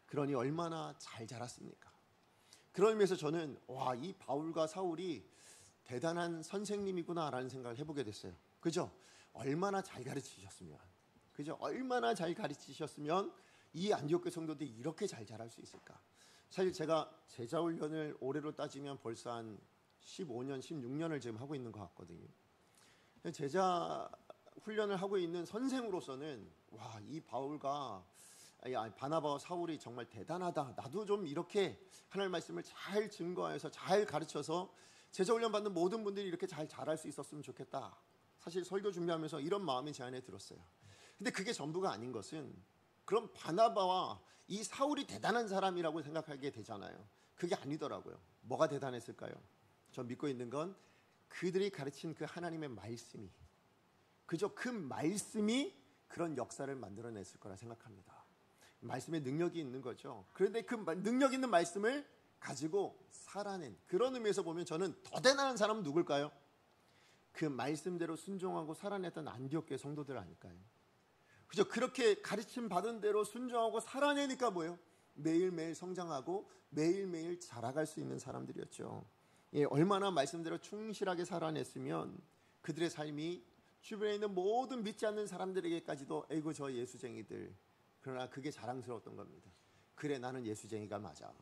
그러니 얼마나 잘 자랐습니까? 그런 의미에서 저는 이 바울과 사울이 대단한 선생님이구나라는 생각을 해보게 됐어요. 그죠? 얼마나 잘 가르치셨으면, 그죠? 얼마나 잘 가르치셨으면 이 안디옥 교회 성도들이 이렇게 잘 자랄 수 있을까? 사실 제가 제자 훈련을 올해로 따지면 벌써 한 15년, 16년을 지금 하고 있는 것 같거든요. 제자 훈련을 하고 있는 선생으로서는 이 바울과 바나바와 사울이 정말 대단하다. 나도 좀 이렇게 하나님 말씀을 잘 증거해서 잘 가르쳐서 제자훈련 받는 모든 분들이 이렇게 잘 자랄 수 있었으면 좋겠다. 사실 설교 준비하면서 이런 마음이 제 안에 들었어요. 근데 그게 전부가 아닌 것은, 그럼 바나바와 이 사울이 대단한 사람이라고 생각하게 되잖아요. 그게 아니더라고요. 뭐가 대단했을까요? 저 믿고 있는 건 그들이 가르친 그 하나님의 말씀이, 그저 그 말씀이 그런 역사를 만들어냈을 거라 생각합니다. 말씀에 능력이 있는 거죠. 그런데 그 능력 있는 말씀을 가지고 살아낸, 그런 의미에서 보면 저는 더 대단한 사람은 누굴까요? 그 말씀대로 순종하고 살아냈던 안디옥 교회 성도들 아닐까요? 그죠? 그렇게 가르침 받은 대로 순종하고 살아내니까 뭐예요? 매일매일 성장하고 매일매일 자라갈 수 있는 사람들이었죠. 예, 얼마나 말씀대로 충실하게 살아냈으면 그들의 삶이 주변에 있는 모든 믿지 않는 사람들에게까지도 에이구 저 예수쟁이들, 그러나 그게 자랑스러웠던 겁니다. 그래 나는 예수쟁이가 맞아.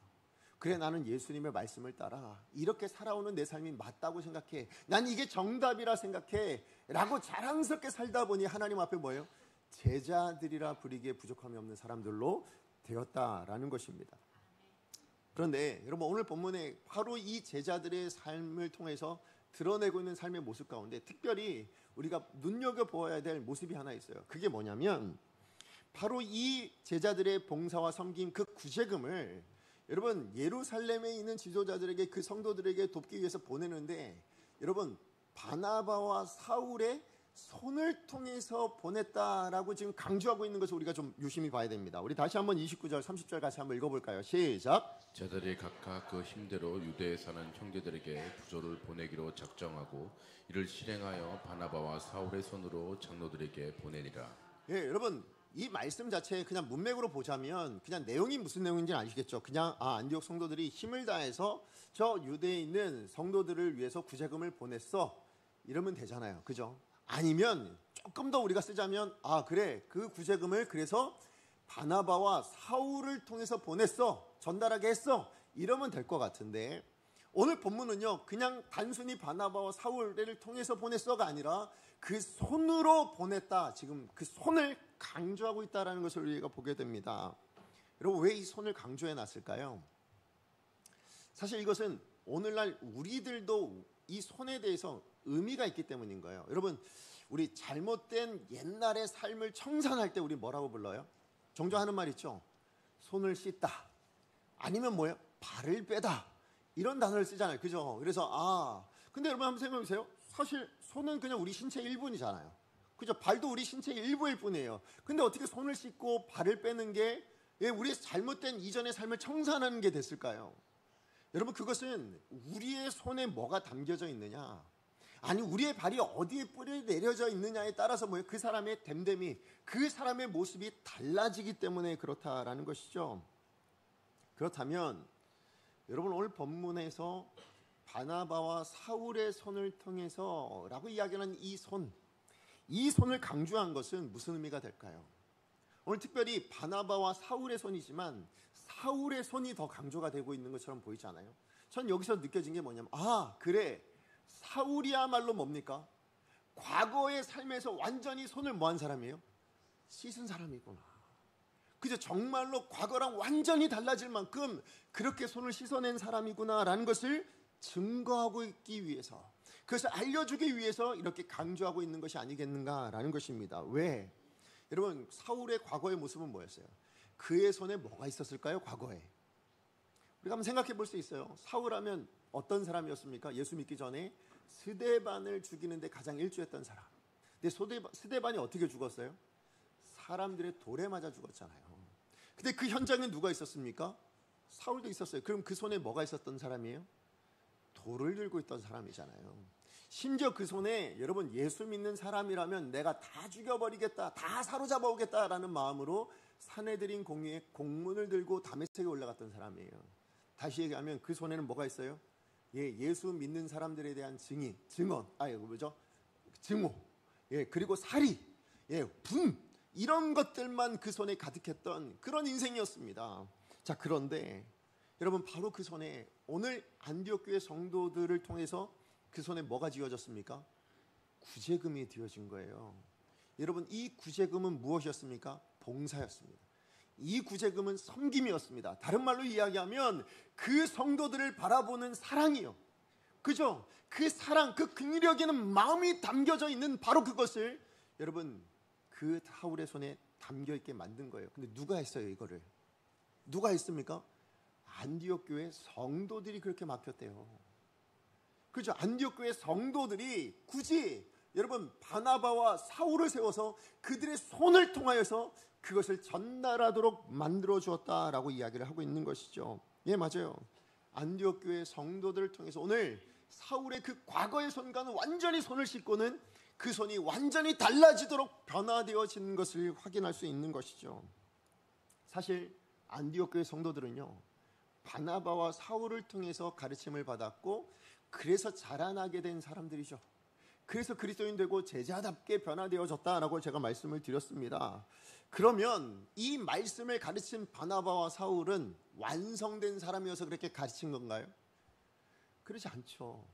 그래 나는 예수님의 말씀을 따라 이렇게 살아오는 내 삶이 맞다고 생각해. 난 이게 정답이라 생각해 라고 자랑스럽게 살다 보니 하나님 앞에 뭐예요? 제자들이라 부르기에 부족함이 없는 사람들로 되었다라는 것입니다. 그런데 여러분, 오늘 본문에 바로 이 제자들의 삶을 통해서 드러내고 있는 삶의 모습 가운데 특별히 우리가 눈여겨보아야 될 모습이 하나 있어요. 그게 뭐냐면 바로 이 제자들의 봉사와 섬김, 그 구제금을 여러분 예루살렘에 있는 지도자들에게, 그 성도들에게 돕기 위해서 보내는데, 여러분 바나바와 사울의 손을 통해서 보냈다라고 지금 강조하고 있는 것을 우리가 좀 유심히 봐야 됩니다. 우리 다시 한번 29절 30절 같이 한번 읽어볼까요? 시작. 제자들이 각각 그 힘대로 유대에 사는 형제들에게 부조를 보내기로 작정하고 이를 실행하여 바나바와 사울의 손으로 장로들에게 보내니라. 예, 여러분 이 말씀 자체 그냥 문맥으로 보자면 그냥 내용이 무슨 내용인지는 아시겠죠? 그냥 안디옥 성도들이 힘을 다해서 저 유대에 있는 성도들을 위해서 구제금을 보냈어, 이러면 되잖아요. 그죠? 아니면 조금 더 우리가 쓰자면 그래 그 구제금을 그래서 바나바와 사울을 통해서 보냈어, 전달하게 했어, 이러면 될 것 같은데, 오늘 본문은요 그냥 단순히 바나바와 사울을 통해서 보냈어가 아니라 그 손으로 보냈다, 지금 그 손을 강조하고 있다는 것을 우리가 보게 됩니다. 여러분 왜 이 손을 강조해 놨을까요? 사실 이것은 오늘날 우리들도 이 손에 대해서 의미가 있기 때문인 거예요. 여러분 우리 잘못된 옛날의 삶을 청산할 때 우리 뭐라고 불러요? 종종 하는 말 있죠. 손을 씻다, 아니면 뭐예요? 발을 빼다, 이런 단어를 쓰잖아요. 그죠? 그래서 근데 여러분 한번 생각해 보세요. 사실 손은 그냥 우리 신체의 일부이잖아요. 그죠? 발도 우리 신체의 일부일 뿐이에요. 근데 어떻게 손을 씻고 발을 빼는 게 우리의 잘못된 이전의 삶을 청산하는 게 됐을까요? 여러분 그것은 우리의 손에 뭐가 담겨져 있느냐, 아니 우리의 발이 어디에 뿌리 내려져 있느냐에 따라서 뭐예요? 그 사람의 됨됨이, 그 사람의 모습이 달라지기 때문에 그렇다라는 것이죠. 그렇다면 여러분 오늘 본문에서 바나바와 사울의 손을 통해서 라고 이야기하는 이 손을 강조한 것은 무슨 의미가 될까요? 오늘 특별히 바나바와 사울의 손이지만 사울의 손이 더 강조가 되고 있는 것처럼 보이지 않아요? 전 여기서 느껴진 게 뭐냐면 그래 사울이야말로 뭡니까? 과거의 삶에서 완전히 손을 뭐한 사람이에요? 씻은 사람이구나. 그죠? 정말로 과거랑 완전히 달라질 만큼 그렇게 손을 씻어낸 사람이구나라는 것을 증거하고 있기 위해서, 그것을 알려주기 위해서 이렇게 강조하고 있는 것이 아니겠는가라는 것입니다. 왜? 여러분 사울의 과거의 모습은 뭐였어요? 그의 손에 뭐가 있었을까요? 과거에 우리가 한번 생각해 볼 수 있어요. 사울하면 어떤 사람이었습니까? 예수 믿기 전에 스데반을 죽이는데 가장 일조했던 사람. 근데 스데반이 어떻게 죽었어요? 사람들의 돌에 맞아 죽었잖아요. 근데 그 현장에 누가 있었습니까? 사울도 있었어요. 그럼 그 손에 뭐가 있었던 사람이에요? 돌을 들고 있던 사람이잖아요. 심지어 그 손에 여러분 예수 믿는 사람이라면 내가 다 죽여버리겠다, 다 사로잡아 오겠다라는 마음으로 사내들인 공의에 공문을 들고 다메섹에 올라갔던 사람이에요. 다시 얘기하면 그 손에는 뭐가 있어요? 예수 믿는 사람들에 대한 증언, 증오, 그리고 살이, 분, 이런 것들만 그 손에 가득했던 그런 인생이었습니다. 자, 그런데 여러분 바로 그 손에 오늘 안디옥 교회 성도들을 통해서 그 손에 뭐가 쥐어졌습니까? 구제금이 쥐어진 거예요. 여러분 이 구제금은 무엇이었습니까? 봉사였습니다. 이 구제금은 섬김이었습니다. 다른 말로 이야기하면 그 성도들을 바라보는 사랑이요. 그죠? 그 사랑, 그 긍휼히 여기는 마음이 담겨져 있는 바로 그것을 여러분 그 사울의 손에 담겨 있게 만든 거예요. 근데 누가 했어요, 이거를? 누가 했습니까? 안디옥 교회 성도들이 그렇게 맡겼대요. 그죠? 안디옥 교회 성도들이 굳이 여러분 바나바와 사울을 세워서 그들의 손을 통하여서 그것을 전달하도록 만들어 주었다라고 이야기를 하고 있는 것이죠. 예, 맞아요. 안디옥 교회 성도들을 통해서 오늘 사울의 그 과거의 손과는 완전히 손을 씻고는 그 손이 완전히 달라지도록 변화되어지는 것을 확인할 수 있는 것이죠. 사실 안디옥 교회 성도들은요, 바나바와 사울을 통해서 가르침을 받았고 그래서 자라나게 된 사람들이죠. 그래서 그리스도인 되고 제자답게 변화되어졌다라고 제가 말씀을 드렸습니다. 그러면 이 말씀을 가르친 바나바와 사울은 완성된 사람이어서 그렇게 가르친 건가요? 그렇지 않죠.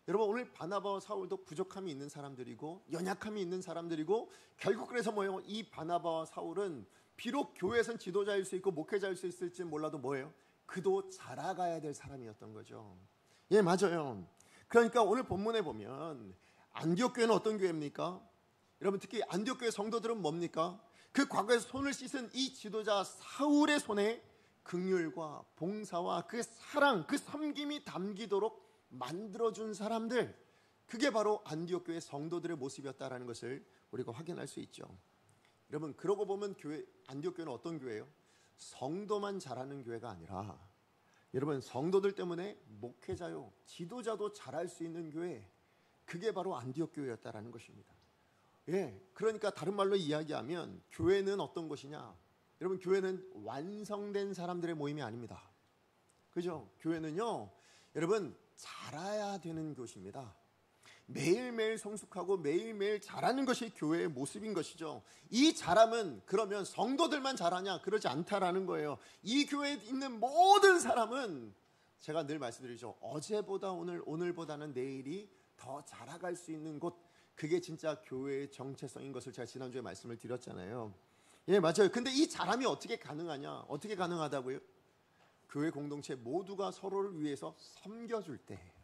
여러분, 오늘 바나바와 사울도 부족함이 있는 사람들이고 연약함이 있는 사람들이고 결국 그래서 뭐예요? 이 바나바와 사울은 비록 교회에선 지도자일 수 있고 목회자일 수 있을지 몰라도 뭐예요? 그도 자라가야 될 사람이었던 거죠. 예, 맞아요. 그러니까 오늘 본문에 보면 안디옥 교회는 어떤 교회입니까? 여러분, 특히 안디옥 교회 성도들은 뭡니까? 그 과거에서 손을 씻은 이 지도자 사울의 손에 긍휼과 봉사와 그 사랑, 그 섬김이 담기도록 만들어준 사람들, 그게 바로 안디옥 교회 성도들의 모습이었다라는 것을 우리가 확인할 수 있죠. 여러분, 그러고 보면 안디옥 교회는 어떤 교회예요? 성도만 자라는 교회가 아니라 여러분, 성도들 때문에 목회자요, 지도자도 자랄 수 있는 교회, 그게 바로 안디옥 교회였다라는 것입니다. 예, 그러니까 다른 말로 이야기하면 교회는 어떤 것이냐? 여러분, 교회는 완성된 사람들의 모임이 아닙니다. 그죠? 교회는요, 여러분, 자라야 되는 곳입니다. 매일매일 성숙하고 매일매일 자라는 것이 교회의 모습인 것이죠. 이 자람은 그러면 성도들만 자라냐? 그러지 않다라는 거예요. 이 교회에 있는 모든 사람은 제가 늘 말씀드리죠. 어제보다 오늘보다는 내일이 더 자라갈 수 있는 곳, 그게 진짜 교회의 정체성인 것을 제가 지난주에 말씀을 드렸잖아요. 예, 맞아요. 근데 이 자람이 어떻게 가능하냐? 어떻게 가능하다고요? 교회 공동체 모두가 서로를 위해서 섬겨줄 때예요.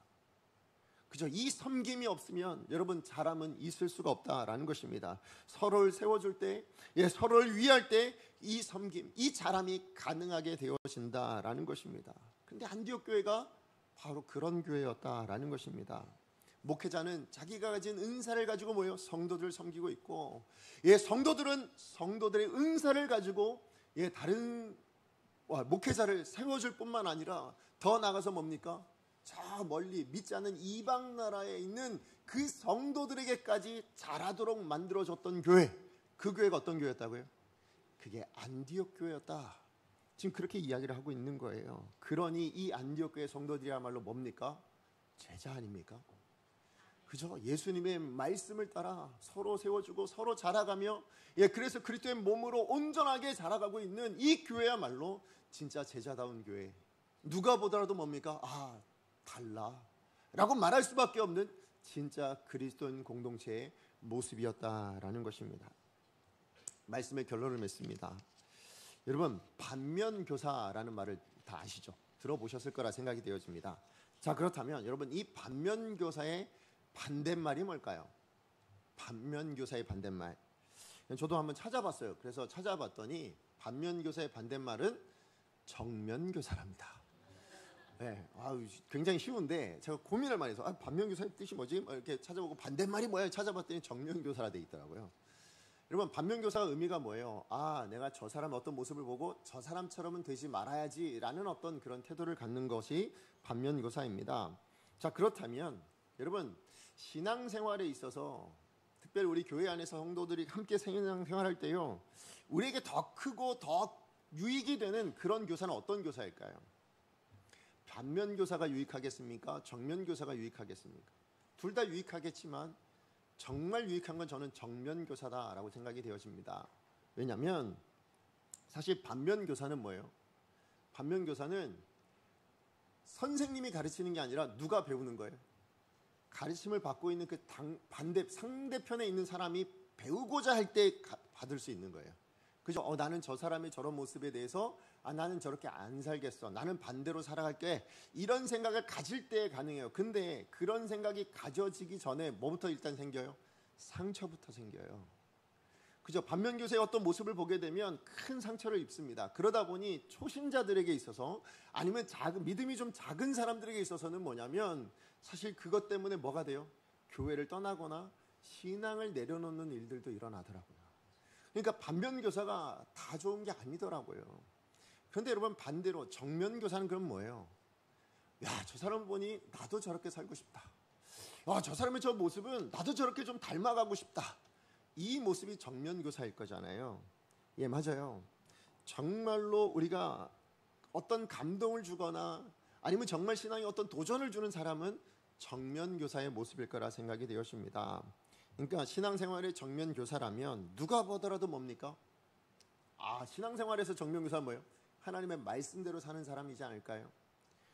그죠? 이 섬김이 없으면 여러분 자람은 있을 수가 없다라는 것입니다. 서로를 세워줄 때, 예, 서로를 위할 때 이 섬김, 이 자람이 가능하게 되어진다라는 것입니다. 그런데 안디옥 교회가 바로 그런 교회였다라는 것입니다. 목회자는 자기가 가진 은사를 가지고 뭐예요? 성도들을 섬기고 있고, 예, 성도들은 성도들의 은사를 가지고 예, 다른 목회자를 세워줄 뿐만 아니라 더 나가서 뭡니까? 저 멀리 믿지 않는 이방 나라에 있는 그 성도들에게까지 자라도록 만들어줬던 교회, 그 교회가 어떤 교회였다고요? 그게 안디옥 교회였다. 지금 그렇게 이야기를 하고 있는 거예요. 그러니 이 안디옥 교회 성도들이야말로 뭡니까? 제자 아닙니까? 그죠? 예수님의 말씀을 따라 서로 세워주고 서로 자라가며, 예, 그래서 그리스도의 몸으로 온전하게 자라가고 있는 이 교회야말로 진짜 제자다운 교회. 누가 보더라도 뭡니까? 아, 달라 라고 말할 수밖에 없는 진짜 그리스도인 공동체의 모습이었다라는 것입니다. 말씀의 결론을 맺습니다. 여러분, 반면교사라는 말을 다 아시죠? 들어보셨을 거라 생각이 되어집니다. 자, 그렇다면 여러분, 이 반면교사의 반대말이 뭘까요? 반면교사의 반대말, 저도 한번 찾아봤어요. 그래서 찾아봤더니 반면교사의 반대말은 정면교사랍니다. 네, 굉장히 쉬운데 제가 고민을 많이 해서 반면교사의 뜻이 뭐지? 이렇게 찾아보고 반대말이 뭐야? 찾아봤더니 정면교사라 돼 있더라고요. 여러분, 반면교사가 의미가 뭐예요? 내가 저 사람 어떤 모습을 보고 저 사람처럼은 되지 말아야지라는 어떤 그런 태도를 갖는 것이 반면교사입니다. 자, 그렇다면 여러분, 신앙생활에 있어서 특별히 우리 교회 안에서 성도들이 함께 신앙생활할 때요, 우리에게 더 크고 더 유익이 되는 그런 교사는 어떤 교사일까요? 반면교사가 유익하겠습니까? 정면교사가 유익하겠습니까? 둘 다 유익하겠지만 정말 유익한 건 저는 정면교사다라고 생각이 되어집니다. 왜냐하면 사실 반면교사는 뭐예요? 반면교사는 선생님이 가르치는 게 아니라 누가 배우는 거예요? 가르침을 받고 있는 그 상대편에 있는 사람이 배우고자 할 때 받을 수 있는 거예요. 그죠? 나는 저 사람의 저런 모습에 대해서 나는 저렇게 안 살겠어. 나는 반대로 살아갈게. 이런 생각을 가질 때 가능해요. 근데 그런 생각이 가져지기 전에 뭐부터 일단 생겨요? 상처부터 생겨요. 그죠? 반면 교사의 어떤 모습을 보게 되면 큰 상처를 입습니다. 그러다 보니 초신자들에게 있어서 아니면 믿음이 좀 작은 사람들에게 있어서는 뭐냐면 사실 그것 때문에 뭐가 돼요? 교회를 떠나거나 신앙을 내려놓는 일들도 일어나더라고요. 그러니까 반면교사가 다 좋은 게 아니더라고요. 그런데 여러분 반대로 정면교사는 그럼 뭐예요? 야, 저 사람 보니 나도 저렇게 살고 싶다. 저 사람의 저 모습은 나도 저렇게 좀 닮아가고 싶다. 이 모습이 정면교사일 거잖아요. 예, 맞아요. 정말로 우리가 어떤 감동을 주거나 아니면 정말 신앙에 어떤 도전을 주는 사람은 정면교사의 모습일 거라 생각이 되었습니다. 그러니까 신앙생활의 정면교사라면 누가 보더라도 뭡니까? 신앙생활에서 정면교사는 뭐예요? 하나님의 말씀대로 사는 사람이지 않을까요?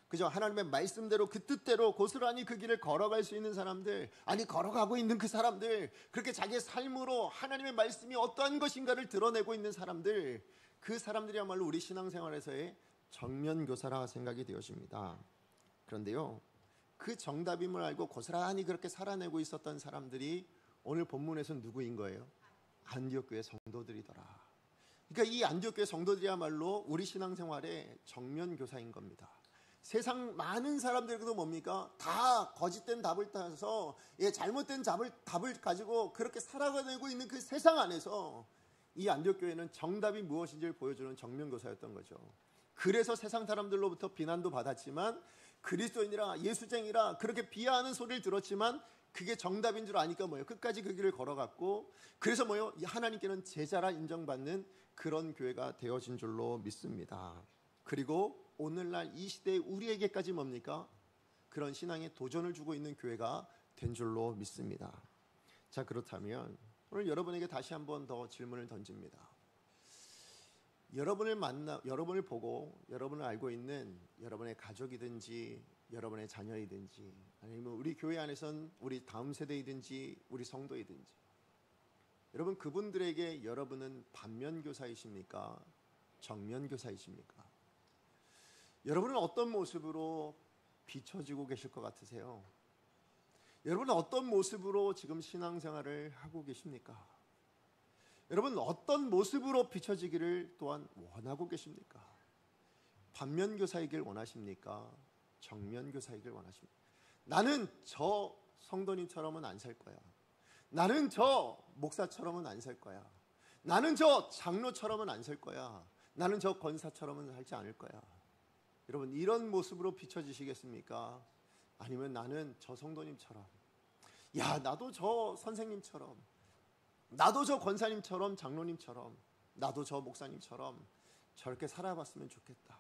그죠? 하나님의 말씀대로 그 뜻대로 고스란히 그 길을 걸어갈 수 있는 사람들, 아니 걸어가고 있는 그 사람들, 그렇게 자기의 삶으로 하나님의 말씀이 어떠한 것인가를 드러내고 있는 사람들, 그 사람들이야말로 우리 신앙생활에서의 정면교사라 생각이 되어집니다. 그런데요, 그 정답임을 알고 고스란히 그렇게 살아내고 있었던 사람들이 오늘 본문에서는 누구인 거예요? 안디옥 교회 성도들이더라. 그러니까 이 안디옥 교회 성도들이야말로 우리 신앙생활의 정면교사인 겁니다. 세상 많은 사람들도 뭡니까? 다 거짓된 답을 따서 잘못된 답을 가지고 그렇게 살아가고 있는 그 세상 안에서 이 안디옥 교회는 정답이 무엇인지를 보여주는 정면교사였던 거죠. 그래서 세상 사람들로부터 비난도 받았지만 그리스도인이라 예수쟁이라 그렇게 비하하는 소리를 들었지만 그게 정답인 줄 아니까 뭐예요? 끝까지 그 길을 걸어갔고 그래서 뭐예요? 하나님께는 제자라 인정받는 그런 교회가 되어진 줄로 믿습니다. 그리고 오늘날 이 시대에 우리에게까지 뭡니까? 그런 신앙에 도전을 주고 있는 교회가 된 줄로 믿습니다. 자, 그렇다면 오늘 여러분에게 다시 한번 더 질문을 던집니다. 여러분을 보고 여러분을 알고 있는 여러분의 가족이든지 여러분의 자녀이든지 아니면 우리 교회 안에선 우리 다음 세대이든지 우리 성도이든지 여러분 그분들에게 여러분은 반면교사이십니까? 정면교사이십니까? 여러분은 어떤 모습으로 비춰지고 계실 것 같으세요? 여러분은 어떤 모습으로 지금 신앙생활을 하고 계십니까? 여러분 어떤 모습으로 비춰지기를 또한 원하고 계십니까? 반면교사이길 원하십니까? 정면교사이길 원하십니까? 나는 저 성도님처럼은 안 살 거야. 나는 저 목사처럼은 안 살 거야. 나는 저 장로처럼은 안 살 거야. 나는 저 권사처럼은 살지 않을 거야. 여러분 이런 모습으로 비춰지시겠습니까? 아니면 나는 저 성도님처럼 나도 저 선생님처럼 나도 저 권사님처럼 장로님처럼 나도 저 목사님처럼 저렇게 살아봤으면 좋겠다.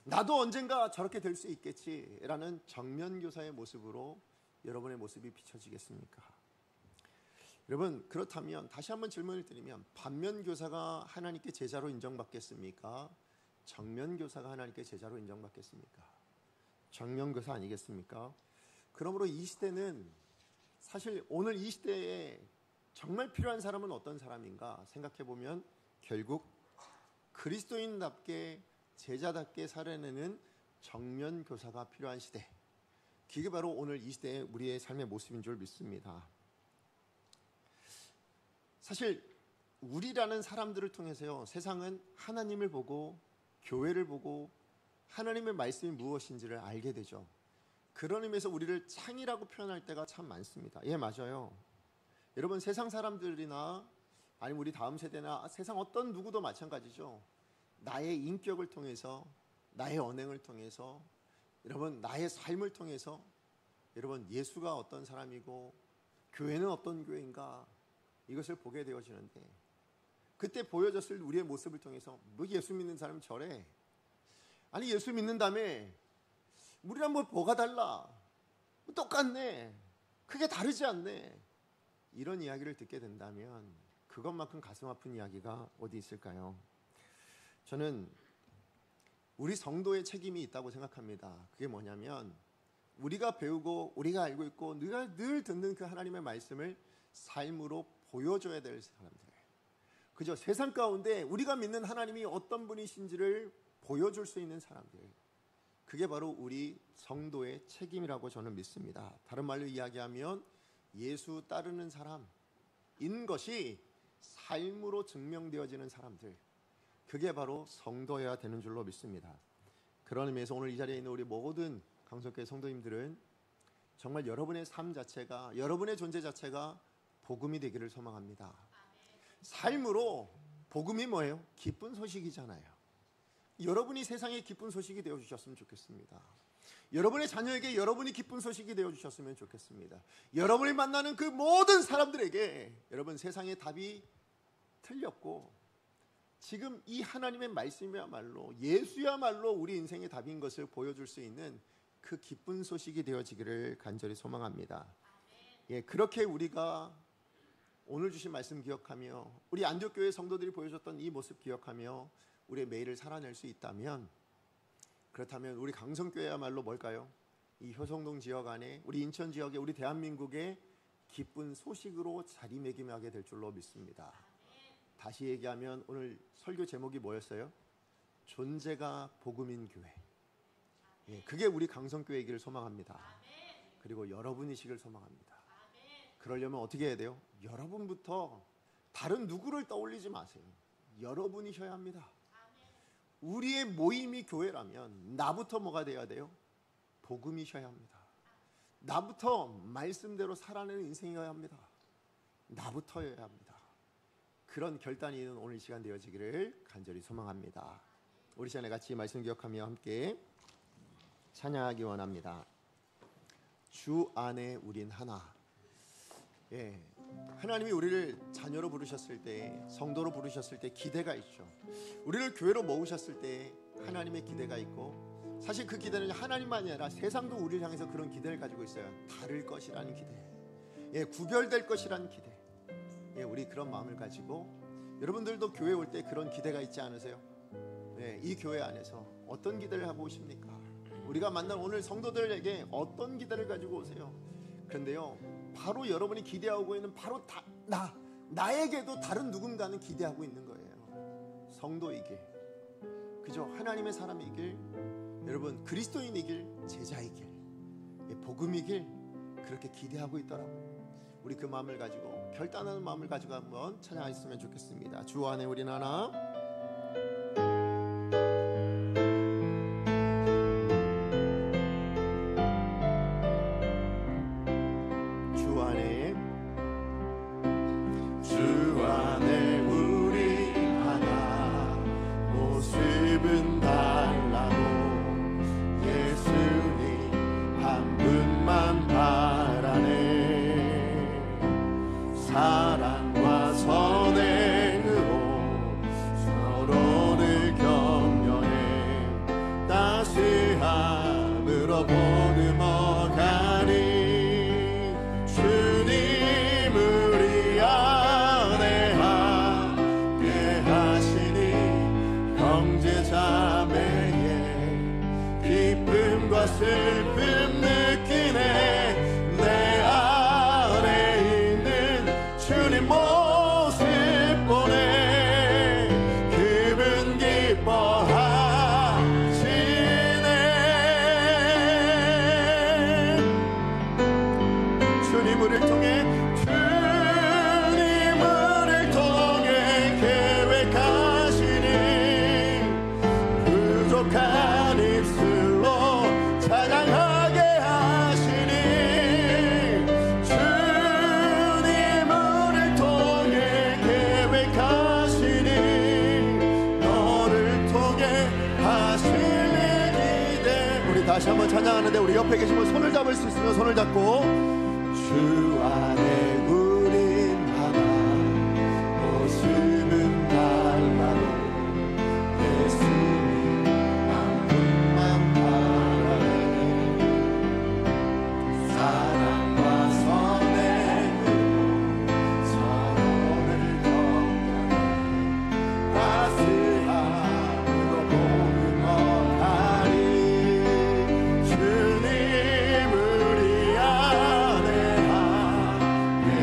나도 언젠가 저렇게 될 수 있겠지라는 정면교사의 모습으로 여러분의 모습이 비춰지겠습니까? 여러분 그렇다면 다시 한번 질문을 드리면 반면교사가 하나님께 제자로 인정받겠습니까? 정면교사가 하나님께 제자로 인정받겠습니까? 정면교사 아니겠습니까? 그러므로 이 시대는 사실 오늘 이 시대에 정말 필요한 사람은 어떤 사람인가 생각해보면 결국 그리스도인답게 제자답게 살아내는 정면교사가 필요한 시대. 그게 바로 오늘 이 시대의 우리의 삶의 모습인 줄 믿습니다. 사실 우리라는 사람들을 통해서요 세상은 하나님을 보고 교회를 보고 하나님의 말씀이 무엇인지를 알게 되죠. 그런 의미에서 우리를 창이라고 표현할 때가 참 많습니다. 예, 맞아요. 여러분 세상 사람들이나 아니면 우리 다음 세대나 세상 어떤 누구도 마찬가지죠. 나의 인격을 통해서 나의 언행을 통해서 여러분 나의 삶을 통해서 여러분 예수가 어떤 사람이고 교회는 어떤 교회인가 이것을 보게 되어지는데 그때 보여졌을 우리의 모습을 통해서 뭐 예수 믿는 사람이 저래? 아니 예수 믿는다며 우리랑 뭐가 달라? 똑같네. 크게 다르지 않네. 이런 이야기를 듣게 된다면 그것만큼 가슴 아픈 이야기가 어디 있을까요? 저는 우리 성도의 책임이 있다고 생각합니다. 그게 뭐냐면 우리가 배우고 우리가 알고 있고 우리가 늘 듣는 그 하나님의 말씀을 삶으로 보여줘야 될 사람들. 그죠? 세상 가운데 우리가 믿는 하나님이 어떤 분이신지를 보여줄 수 있는 사람들, 그게 바로 우리 성도의 책임이라고 저는 믿습니다. 다른 말로 이야기하면 예수 따르는 사람인 것이 삶으로 증명되어지는 사람들, 그게 바로 성도여야 되는 줄로 믿습니다. 그런 의미에서 오늘 이 자리에 있는 우리 모든 강성교회 성도님들은 정말 여러분의 삶 자체가, 여러분의 존재 자체가 복음이 되기를 소망합니다. 삶으로 복음이 뭐예요? 기쁜 소식이잖아요. 여러분이 세상에 기쁜 소식이 되어주셨으면 좋겠습니다. 여러분의 자녀에게 여러분이 기쁜 소식이 되어주셨으면 좋겠습니다. 여러분이 만나는 그 모든 사람들에게 여러분 세상의 답이 틀렸고 지금 이 하나님의 말씀이야말로, 예수야말로 우리 인생의 답인 것을 보여줄 수 있는 그 기쁜 소식이 되어지기를 간절히 소망합니다. 예, 그렇게 우리가 오늘 주신 말씀 기억하며 우리 안디옥교회 성도들이 보여줬던 이 모습 기억하며 우리의 매일을 살아낼 수 있다면, 그렇다면 우리 강성교회야말로 뭘까요? 이 효성동 지역 안에, 우리 인천 지역에, 우리 대한민국의 기쁜 소식으로 자리매김하게 될 줄로 믿습니다. 다시 얘기하면 오늘 설교 제목이 뭐였어요? 존재가 복음인 교회. 예, 그게 우리 강성교회이기를 소망합니다. 그리고 여러분이시길 소망합니다. 그러려면 어떻게 해야 돼요? 여러분부터 다른 누구를 떠올리지 마세요. 여러분이셔야 합니다. 우리의 모임이 교회라면 나부터 뭐가 돼야 돼요? 복음이셔야 합니다. 나부터 말씀대로 살아내는 인생이어야 합니다. 나부터여야 합니다. 그런 결단이 있는 오늘 시간 되어지기를 간절히 소망합니다. 우리 시간에 같이 말씀 기억하며 함께 찬양하기 원합니다. 주 안에 우린 하나. 예, 하나님이 우리를 자녀로 부르셨을 때, 성도로 부르셨을 때 기대가 있죠. 우리를 교회로 모으셨을 때 하나님의 기대가 있고, 사실 그 기대는 하나님만이 아니라 세상도 우리를 향해서 그런 기대를 가지고 있어요. 다를 것이라는 기대, 예, 구별될 것이라는 기대. 예, 우리 그런 마음을 가지고 여러분들도 교회 올 때 그런 기대가 있지 않으세요? 예, 이 교회 안에서 어떤 기대를 하고 오십니까? 우리가 만난 오늘 성도들에게 어떤 기대를 가지고 오세요? 그런데요, 바로 여러분이 기대하고 있는 바로 나에게도 다른 누군가는 기대하고 있는 거예요. 성도이길, 그죠? 하나님의 사람이길, 여러분 그리스도인이길, 제자이길, 복음이길, 그렇게 기대하고 있더라고요. 우리 그 마음을 가지고, 결단하는 마음을 가지고 한번 찬양했으면 좋겠습니다. 주 안에 우린 하나. 사랑과 선행으로 서로를 격려해 따스함으로 보듬어가니 주님 우리 안에 함께 하시니 형제자매의 기쁨과 슬픔 느끼네. 주님 모습 보네. 그분 기뻐하시네. 주님 우리를 통해 계획하시니 부족한 입술로 찬양하게 하시니 다시 한번 찬양하는데, 우리 옆에 계신 분 손을 잡을 수 있으면 손을 잡고, 주 안에 우린 하나 모습은 달라도 예수님 한 분만 바라네. 사랑과 선행으로 서로를 격려해 따스함으로 보듬어가니 주님 우리 안에 함께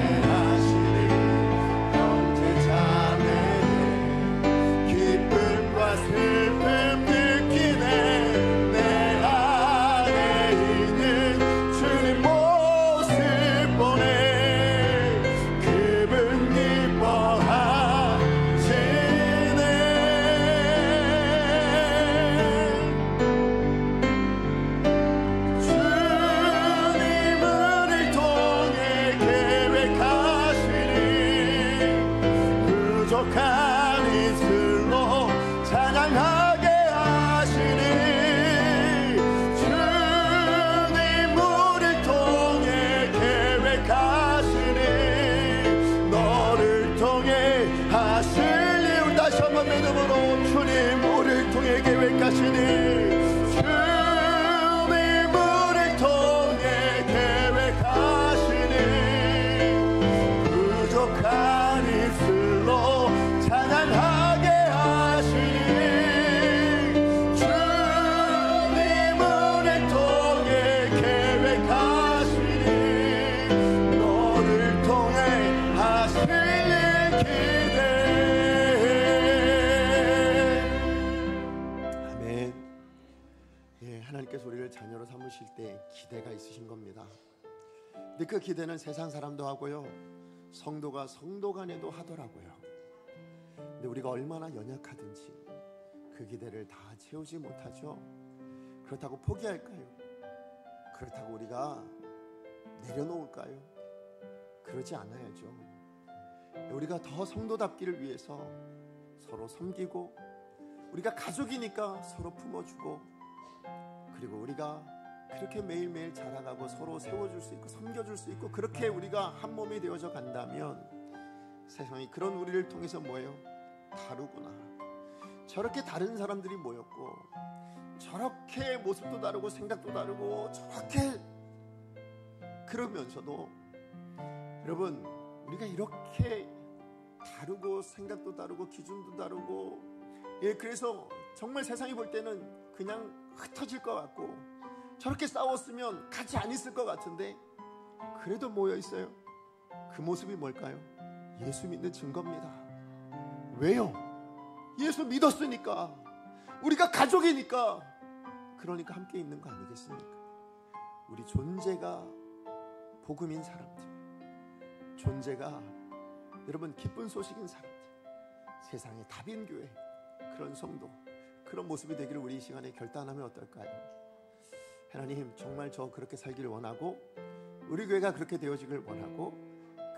존재로 삼으실 때 기대가 있으신 겁니다. 근데 그 기대는 세상 사람도 하고요, 성도가 성도 간에도 하더라고요. 근데 우리가 얼마나 연약하든지 그 기대를 다 채우지 못하죠. 그렇다고 포기할까요? 그렇다고 우리가 내려놓을까요? 그러지 않아야죠. 우리가 더 성도답기를 위해서 서로 섬기고, 우리가 가족이니까 서로 품어주고, 그리고 우리가 그렇게 매일매일 자라가고 서로 세워줄 수 있고 섬겨줄 수 있고, 그렇게 우리가 한 몸이 되어져 간다면 세상이 그런 우리를 통해서 뭐예요? 다르구나, 저렇게 다른 사람들이 모였고, 저렇게 모습도 다르고 생각도 다르고, 저렇게 그러면서도 여러분, 우리가 이렇게 다르고 생각도 다르고 기준도 다르고, 그래서 정말 세상이 볼 때는 그냥 흩어질 것 같고, 저렇게 싸웠으면 같이 안 있을 것 같은데 그래도 모여 있어요. 그 모습이 뭘까요? 예수 믿는 증거입니다. 왜요? 예수 믿었으니까, 우리가 가족이니까, 그러니까 함께 있는 거 아니겠습니까? 우리 존재가 복음인 사람들, 존재가 여러분 기쁜 소식인 사람들, 세상의 답인 교회, 그런 성도, 그런 모습이 되기를 우리 이 시간에 결단하면 어떨까요? 하나님, 정말 저 그렇게 살기를 원하고, 우리 교회가 그렇게 되어지길 원하고,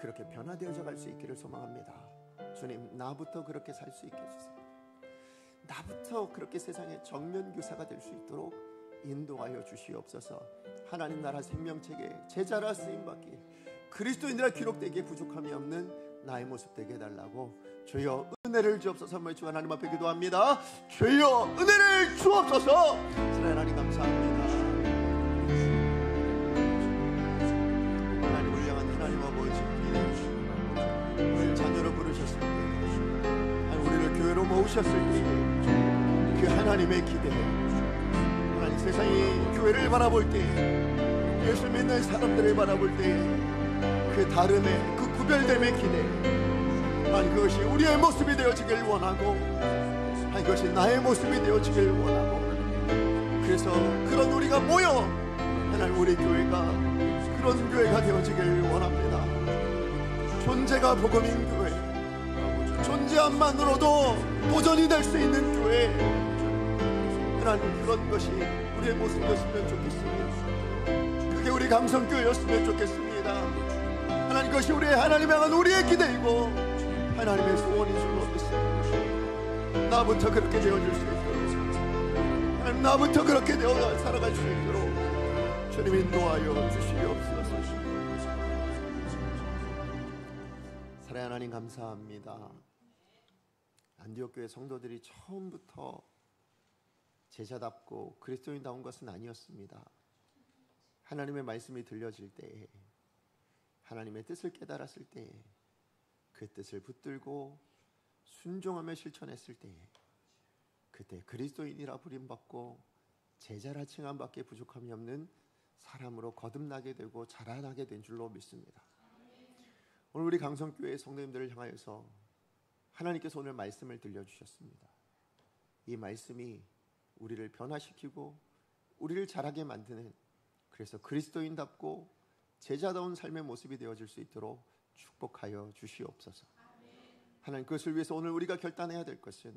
그렇게 변화되어져 갈 수 있기를 소망합니다. 주님, 나부터 그렇게 살 수 있게 해주세요. 나부터 그렇게 세상의 정면교사가 될 수 있도록 인도하여 주시옵소서. 하나님 나라 생명책에 제자라 쓰임받기, 그리스도인이라 기록되기에 부족함이 없는 나의 모습 되게 해달라고 주여 은혜를 주옵소서. 한번 주여 하나님 앞에 기도합니다. 주여 은혜를 주옵소서. 하나님 감사합니다. 하나님을 향한 하나님 아버지 기대, 우리를 자녀로 부르셨을 때, 우리를 교회로 모으셨을 때 그 하나님의 기대, 하나님 세상이 교회를 바라볼 때, 예수 믿는 사람들을 바라볼 때 그 다름의, 그 구별됨의 기대, 하나님 그것이 우리의 모습이 되어지길 원하고, 하나님 그것이 나의 모습이 되어지길 원하고, 그래서 그런 우리가 모여 하나님 우리 교회가 그런 교회가 되어지길 원합니다. 존재가 복음인 교회, 존재함만으로도 도전이 될 수 있는 교회, 하나님 그런 것이 우리의 모습이었으면 좋겠습니다. 그게 우리 감성교회였으면 좋겠습니다. 하나님 그것이 우리의 하나님 향한 우리의 기대이고 하나님의 소원인 줄로 믿습니다. 나부터 그렇게 되어질 수 있도록, 하나님 나부터 그렇게 되어 살아갈 수 있도록 주님 인도하여 주시옵소서. 사랑하는 하나님 감사합니다. 안디옥 교회 성도들이 처음부터 제자답고 그리스도인다운 것은 아니었습니다. 하나님의 말씀이 들려질 때에, 하나님의 뜻을 깨달았을 때에, 그 뜻을 붙들고 순종하며 실천했을 때에, 그때 그리스도인이라 부림받고 제자라 칭함밖에 부족함이 없는 사람으로 거듭나게 되고 자라나게 된 줄로 믿습니다. 오늘 우리 강성교회 성도님들을 향하여서 하나님께서 오늘 말씀을 들려주셨습니다. 이 말씀이 우리를 변화시키고 우리를 자라게 만드는, 그래서 그리스도인답고 제자다운 삶의 모습이 되어질 수 있도록 축복하여 주시옵소서. 하나님 그것을 위해서 오늘 우리가 결단해야 될 것은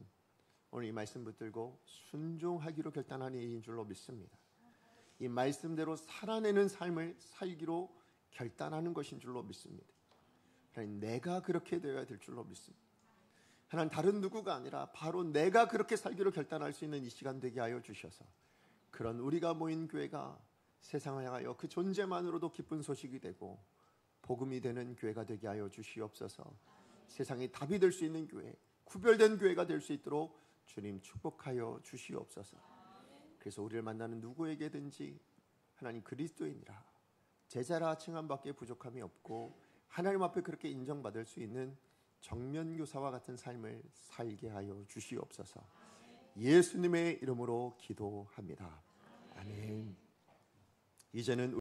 오늘 이 말씀 붙들고 순종하기로 결단하는 일인 줄로 믿습니다. 이 말씀대로 살아내는 삶을 살기로 결단하는 것인 줄로 믿습니다. 하나님 내가 그렇게 되어야 될 줄로 믿습니다. 하나님 다른 누구가 아니라 바로 내가 그렇게 살기로 결단할 수 있는 이 시간 되게 하여 주셔서 그런 우리가 모인 교회가 세상을 향하여 그 존재만으로도 기쁜 소식이 되고 복음이 되는 교회가 되게 하여 주시옵소서. 세상에 답이 될 수 있는 교회, 구별된 교회가 될 수 있도록 주님 축복하여 주시옵소서. 그래서 우리를 만나는 누구에게든지 하나님 그리스도인이라 제자라 칭함밖에 부족함이 없고 하나님 앞에 그렇게 인정받을 수 있는 정면교사와 같은 삶을 살게 하여 주시옵소서. 예수님의 이름으로 기도합니다. 아멘. 이제는